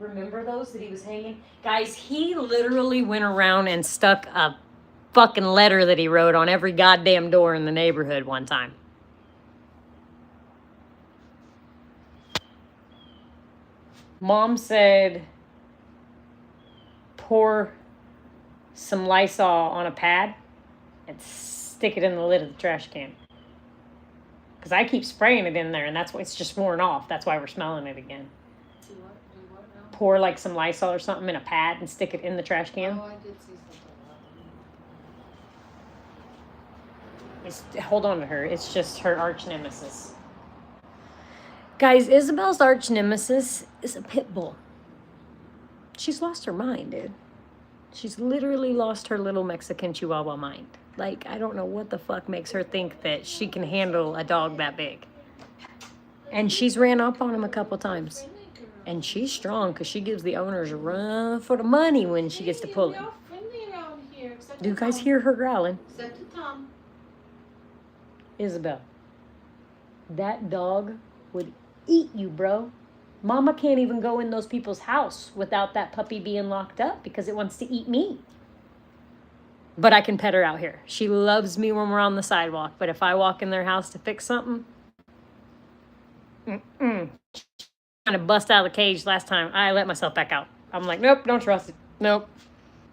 Remember those that he was hanging? Guys, he literally went around and stuck a fucking letter that he wrote on every goddamn door in the neighborhood one time. Mom said, pour some Lysol on a pad and stick it in the lid of the trash can. Because I keep spraying it in there, and that's why it's just worn off. That's why we're smelling it again. do what now? Pour like some Lysol or something in a pad and stick it in the trash can. Oh, I did see something about that. Hold on to her. It's just her arch nemesis. Guys, Isabel's arch nemesis is a pit bull. She's lost her mind, dude. She's literally lost her little Mexican Chihuahua mind. Like, I don't know what the fuck makes her think that she can handle a dog that big. And she's ran up on him a couple times. And she's strong because she gives the owners a run for the money when she gets to pull him. friendly around here, except Do you guys hear her growling? Except to Tom. Isabel, that dog would eat you, bro. Mama can't even go in those people's house without that puppy being locked up because it wants to eat me. But I can pet her out here. She loves me when we're on the sidewalk. But if I walk in their house to fix something, to bust out of the cage last time, I let myself back out. I'm like, nope, don't trust it. Nope.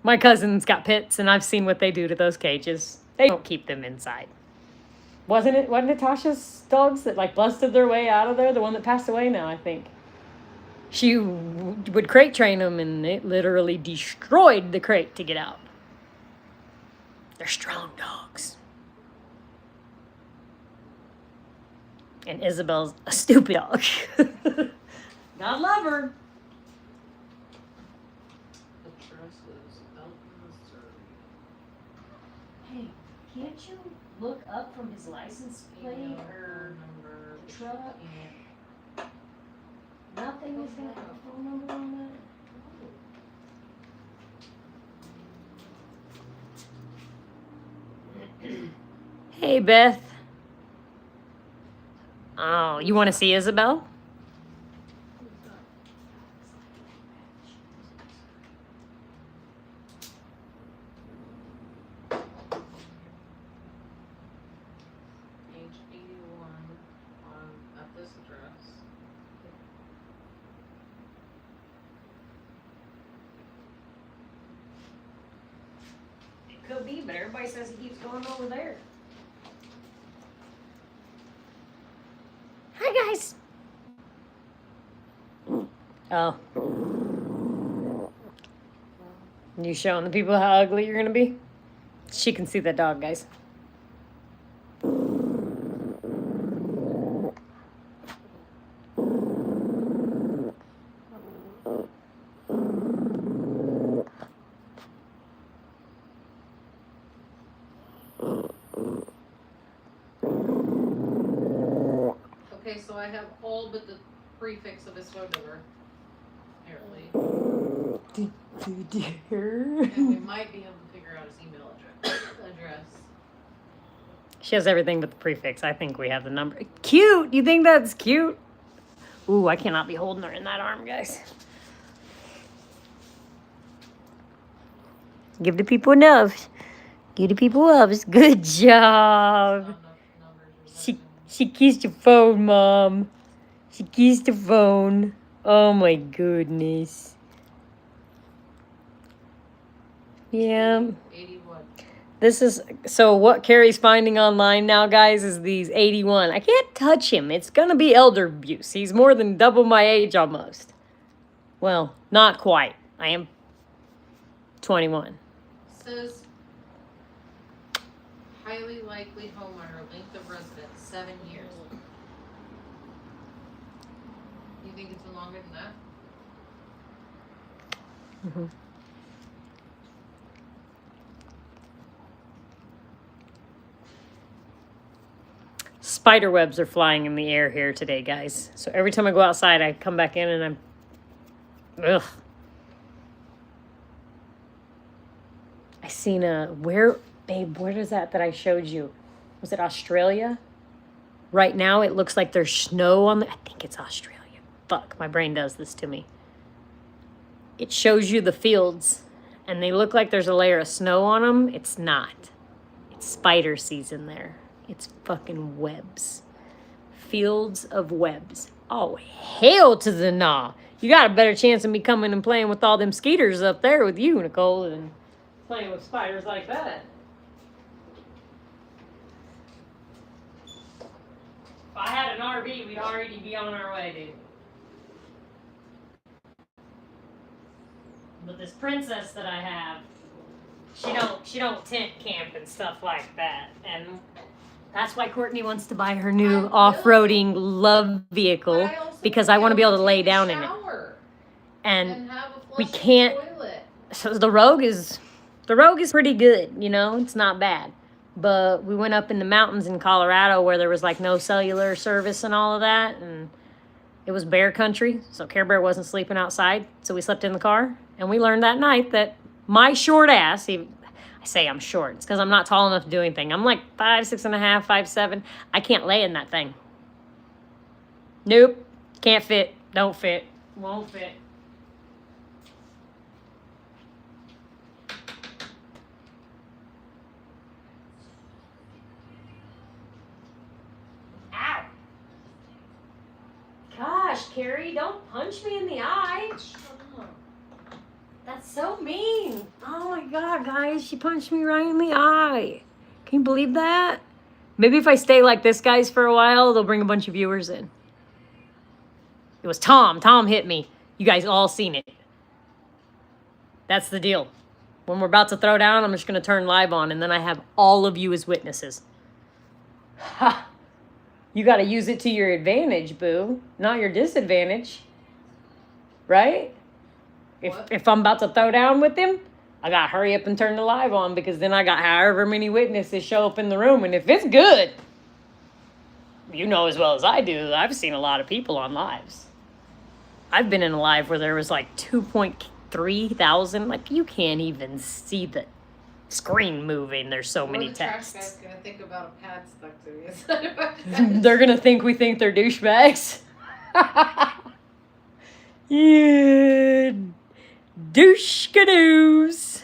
My cousin's got pits, and I've seen what they do to those cages. They don't keep them inside. Wasn't it Tasha's dogs that like busted their way out of there? The one that passed away now, I think. She would crate train them, and it literally destroyed the crate to get out. They're strong dogs. And Isabel's a stupid dog. God love her. Addresses, Elton, Missouri. Hey, can't you look up from his license plate Email, or phone number, truck? yeah. Nothing is gonna have a phone number on that? Hey, Beth. Oh, you want to see Isabel? Page 81 at this address. It could be, but everybody says he keeps going over there. Hi, guys. Oh. You showing the people how ugly you're gonna be? She can see the dog, guys. Okay, so I have all but the prefix of his phone number, apparently. And we might be able to figure out his email address. She has everything but the prefix. I think we have the number. Cute! You think that's cute? Ooh, I cannot be holding her in that arm, guys. Give the people loves. Give the people loves. Good job. Not enough numbers or She kissed the phone, Mom. She kissed the phone. Oh my goodness. Yeah. 81. This is so what Carrie's finding online now, guys, is these 81. I can't touch him. It's gonna be elder abuse. He's more than double my age almost. Well, not quite. I am 21. Says highly likely homeowner, length of residence, 7 years. You think it's been longer than that? Mhm. Spider webs are flying in the air here today, guys. So every time I go outside, I come back in and I'm, ugh. I seen babe, where is that I showed you? Was it Australia? Right now, it looks like there's snow on I think it's Australia. Fuck, my brain does this to me. It shows you the fields, and they look like there's a layer of snow on them. It's not. It's spider season there. It's fucking webs. Fields of webs. Oh, hell to the nah. You got a better chance of me coming and playing with all them skeeters up there with you, Nicole, than playing with spiders like that. If I had an RV, we'd already be on our way, dude. But this princess that I have, she don't tent camp and stuff like that. And that's why Courtney wants to buy her new off-roading love vehicle, because I want to be able to lay down in it. And have a we flushing can't- toilet. so the Rogue is pretty good, you know, it's not bad. But we went up in the mountains in Colorado where there was like no cellular service and all of that, and it was bear country, so Care Bear wasn't sleeping outside, so we slept in the car. And we learned that night that my short ass, I say I'm short, it's because I'm not tall enough to do anything. I'm like 5'6.5", 5'7". I can't lay in that thing. Nope, can't fit, don't fit, won't fit. Ow. God, gosh, Carrie, don't punch me in the eye. Shut up. That's so mean. Oh my god, guys, she punched me right in the eye. Can you believe that? Maybe if I stay like this, guys, for a while, they'll bring a bunch of viewers in. It was Tom. Tom hit me. You guys all seen it. That's the deal. When we're about to throw down, I'm just going to turn live on, and then I have all of you as witnesses. Ha! You got to use it to your advantage, boo, not your disadvantage. Right? What? If I'm about to throw down with him, I got to hurry up and turn the live on, because then I got however many witnesses show up in the room, and if it's good, you know as well as I do, I've seen a lot of people on lives. I've been in a live where there was like 2.3 thousand. Like, you can't even see the screen moving. There's so many What the trash texts. guy's gonna think about a pad stuck to me. They're gonna think we think they're douchebags. Yeah, douche-cadoos.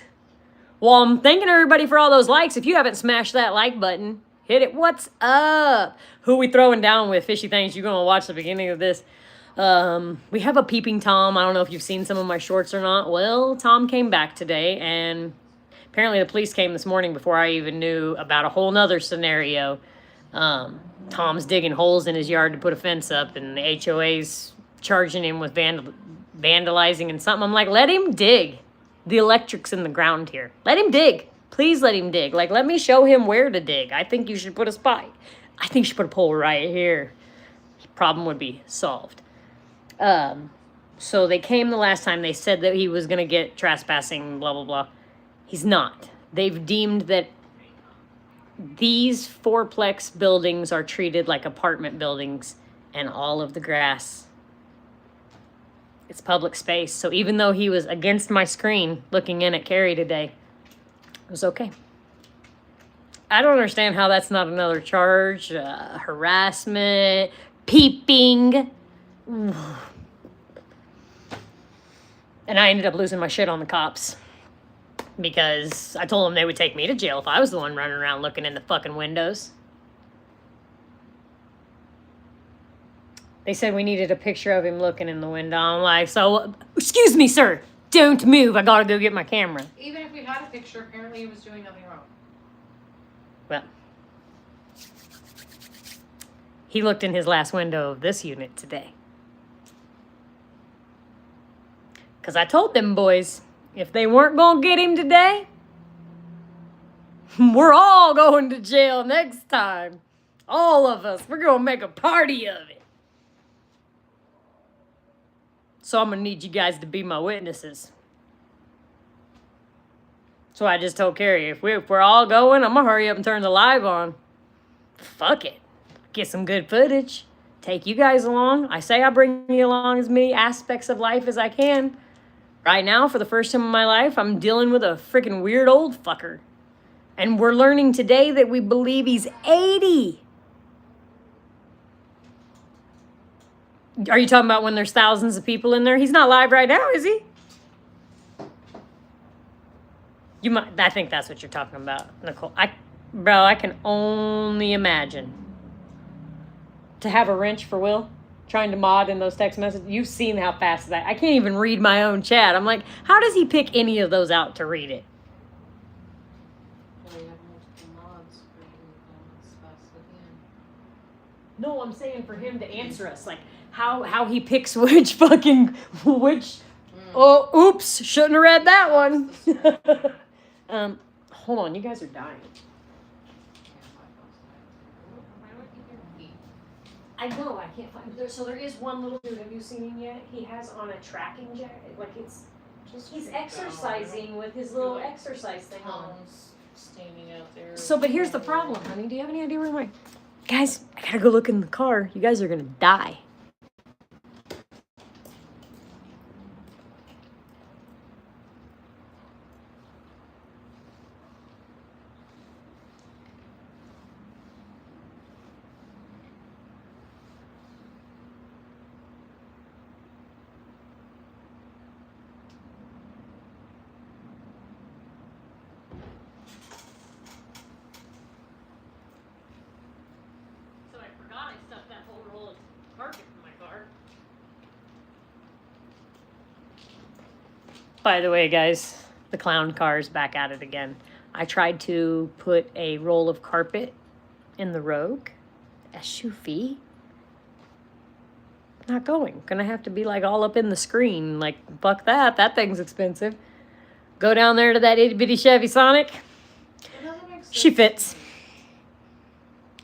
Well, I'm thanking everybody for all those likes. If you haven't smashed that like button, hit it. What's up? Who we throwing down with? Fishy things. You're gonna watch the beginning of this. We have a peeping Tom. I don't know if you've seen some of my shorts or not. Well, Tom came back today, and apparently the police came this morning before I even knew about a whole nother scenario. Tom's digging holes in his yard to put a fence up, and the HOA's charging him with vandalizing and something. I'm like, let him dig. The electric's in the ground here. Let him dig. Please let him dig. Like, let me show him where to dig. I think you should put a spike. I think you should put a pole right here. Problem would be solved. So they came the last time. They said that he was going to get trespassing, blah, blah, blah. He's not. They've deemed that these fourplex buildings are treated like apartment buildings, and all of the grass, it's public space. So even though he was against my screen looking in at Carrie today, it was okay. I don't understand how that's not another charge. Harassment, peeping. And I ended up losing my shit on the cops, because I told them they would take me to jail if I was the one running around looking in the fucking windows. They said we needed a picture of him looking in the window. I'm like, so, excuse me, sir, don't move. I gotta go get my camera. Even if we had a picture, apparently he was doing nothing wrong. Well, he looked in his last window of this unit today. Because I told them boys, if they weren't going to get him today, we're all going to jail next time. All of us. We're going to make a party of it. So I'm going to need you guys to be my witnesses. So I just told Carrie, if we're all going, I'm going to hurry up and turn the live on. Fuck it. Get some good footage. Take you guys along. I say I bring you along as many aspects of life as I can. Right now, for the first time in my life, I'm dealing with a freaking weird old fucker. And we're learning today that we believe he's 80. Are you talking about when there's thousands of people in there? He's not live right now, is he? You might. I think that's what you're talking about, Nicole. Bro, I can only imagine. To have a wrench for Will, trying to mod in those text messages. You've seen how fast that. I can't even read my own chat. I'm like, how does he pick any of those out to read it? Well, you have multiple mods for you, it's fast again. No, I'm saying for him to answer us, like how he picks which fucking which. Oh, oops! Shouldn't have read that one. Hold on, you guys are dying. I know, I can't find there. So there is one little dude. Have you seen him yet? He has on a tracking jacket, like he's exercising with his little exercise thing on. Tom's standing out there. So, but here's the problem, honey. Do you have any idea where am I? Guys, I gotta go look in the car. You guys are gonna die. So I forgot I stuffed that whole roll of carpet in my car. By the way, guys, the clown car is back at it again. I tried to put a roll of carpet in the Rogue SUV. Not going. Gonna have to be like all up in the screen. Like, fuck that. That thing's expensive. Go down there to that itty bitty Chevy Sonic. It doesn't make sense She to fits. me.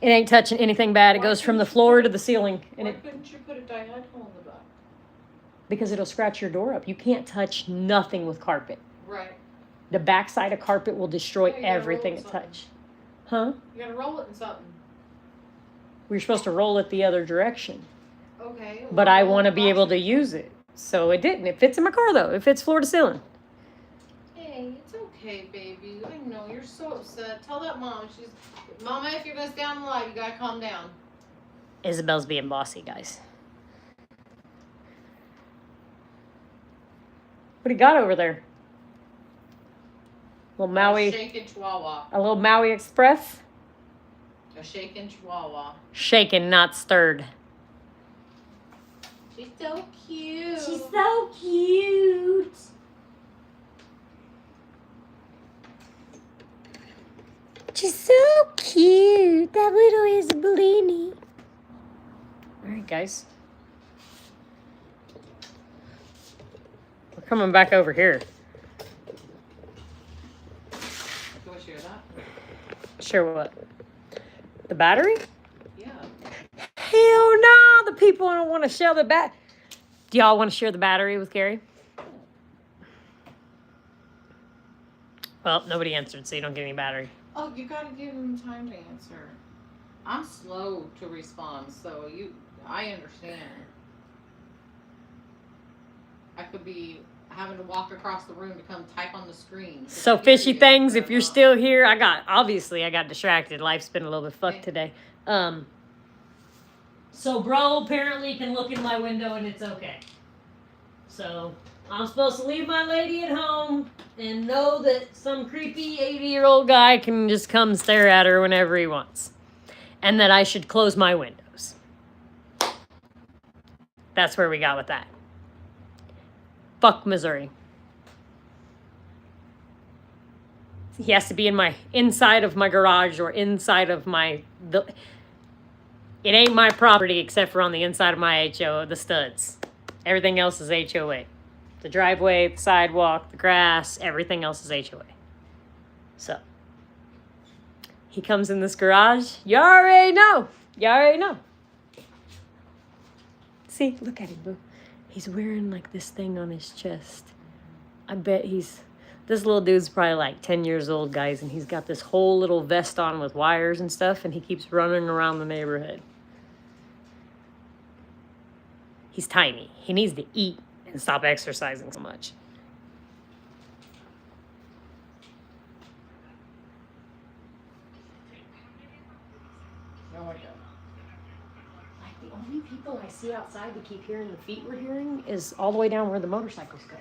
It ain't touching anything bad. It Why goes from the couldn't you floor put- to the ceiling. And Why it couldn't you put a diagonal in the back? because it'll scratch your door up. You can't touch nothing with carpet. Right. The backside of carpet will destroy Yeah, you gotta everything roll it it touch. Huh? You gotta roll it in something. We're supposed to roll it the other direction. Okay. But well, I roll want to it be able to plastic. use it. So it didn't. It fits in my car though. It fits floor to ceiling. Hey, it's okay, baby. I know you're so upset. Tell that mom. Mama, if you're gonna stay on the live, you gotta calm down. Isabel's being bossy, guys. What do you got over there? Little Maui, A shaken chihuahua. a little Maui Express? A shaken chihuahua. Shaken, not stirred. She's so cute. so cute. She's so cute. That little Isabellini. All right, guys. We're coming back over here. Can we share that? Sure, what? The battery? Yeah. Hell no! The people don't want to share the Do y'all want to share the battery with Gary? Well, nobody answered, so you don't get any battery. Oh, you gotta give him time to answer. I'm slow to respond, so I understand. I could be having to walk across the room to come type on the screen. Did I So hear fishy you things, or if you're not? still here, I got distracted. Life's been a little bit fucked Okay. today. So bro apparently can look in my window and it's okay. So I'm supposed to leave my lady at home and know that some creepy 80-year-old guy can just come stare at her whenever he wants. And that I should close my windows. That's where we got with that. Fuck Missouri. He has to be in my inside of my garage or inside of it ain't my property except for on the inside of my HO, the studs. Everything else is HOA. The driveway, the sidewalk, the grass, everything else is HOA. So he comes in this garage. You already know. You already know. See, look at him, boo. He's wearing like this thing on his chest. I bet this little dude's probably like 10 years old, guys, and he's got this whole little vest on with wires and stuff, and he keeps running around the neighborhood. He's tiny. He needs to eat and stop exercising so much. No, I don't. Like the only people I see outside to keep hearing the feet we're hearing is all the way down where the motorcycles go.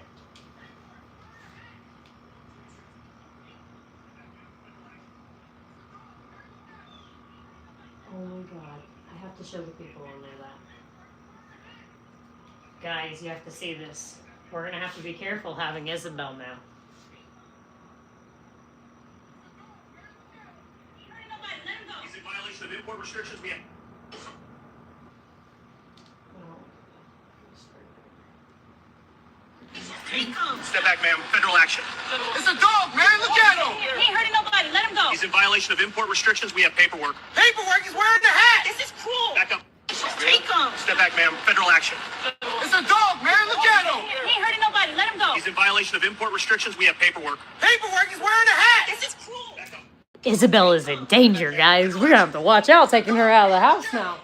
Oh my god. I have to show the people on there that. Guys, you have to see this. We're gonna have to be careful having Isabel now. He's in violation of import restrictions. We have. Step back, ma'am. Federal action. It's a dog, man. Look at him. He ain't hurting nobody. Let him go. He's in violation of import restrictions. We have paperwork. Paperwork. He's wearing the hat. This is cruel. Back up. Take him. Step back, ma'am. Federal action. It's a dog, man. Look at him. He ain't hurting nobody. Let him go. He's in violation of import restrictions. We have paperwork. Paperwork. He's wearing the hat. This is cruel. Back up. Isabel is in danger, guys. We're gonna have to watch out taking her out of the house now.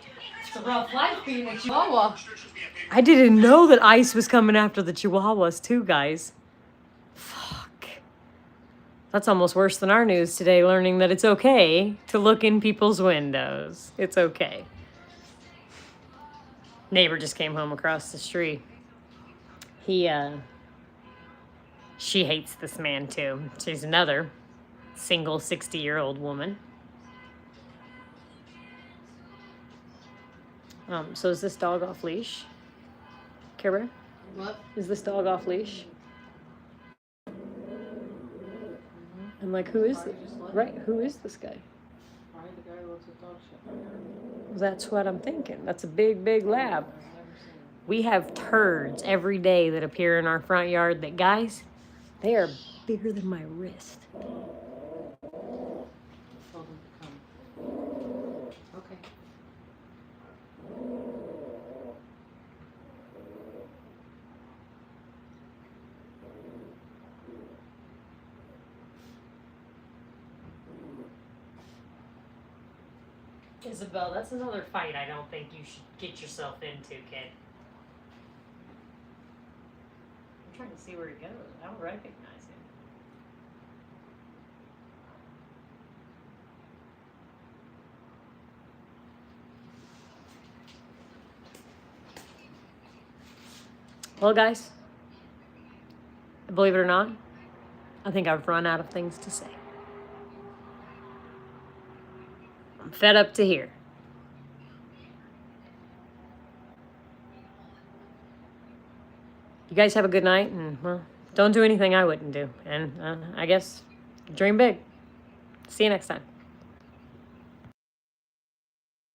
It's a rough life being a Chihuahua. Restrictions. We have paperwork. I didn't know that ICE was coming after the Chihuahuas too, guys. Fuck. That's almost worse than our news today, learning that it's okay to look in people's windows. It's okay. Neighbor just came home across the street. She hates this man too. She's another single 60-year-old woman. So is this dog off leash? Care Bear? What? Is this dog off leash? I'm like, who is Probably it? just let Right, him. who is this guy? Probably the guy who looks at dog shit. That's what I'm thinking. That's a big, big lab. I've never seen him. We have turds every day that appear in our front yard that, guys, they are bigger than my wrist. Told him to come. Okay. Isabel, that's another fight I don't think you should get yourself into, kid. I'm trying to see where he goes. I don't recognize him. Well, guys, believe it or not, I think I've run out of things to say. I'm fed up to here. You guys have a good night, and, well, don't do anything I wouldn't do. And I guess dream big. See you next time.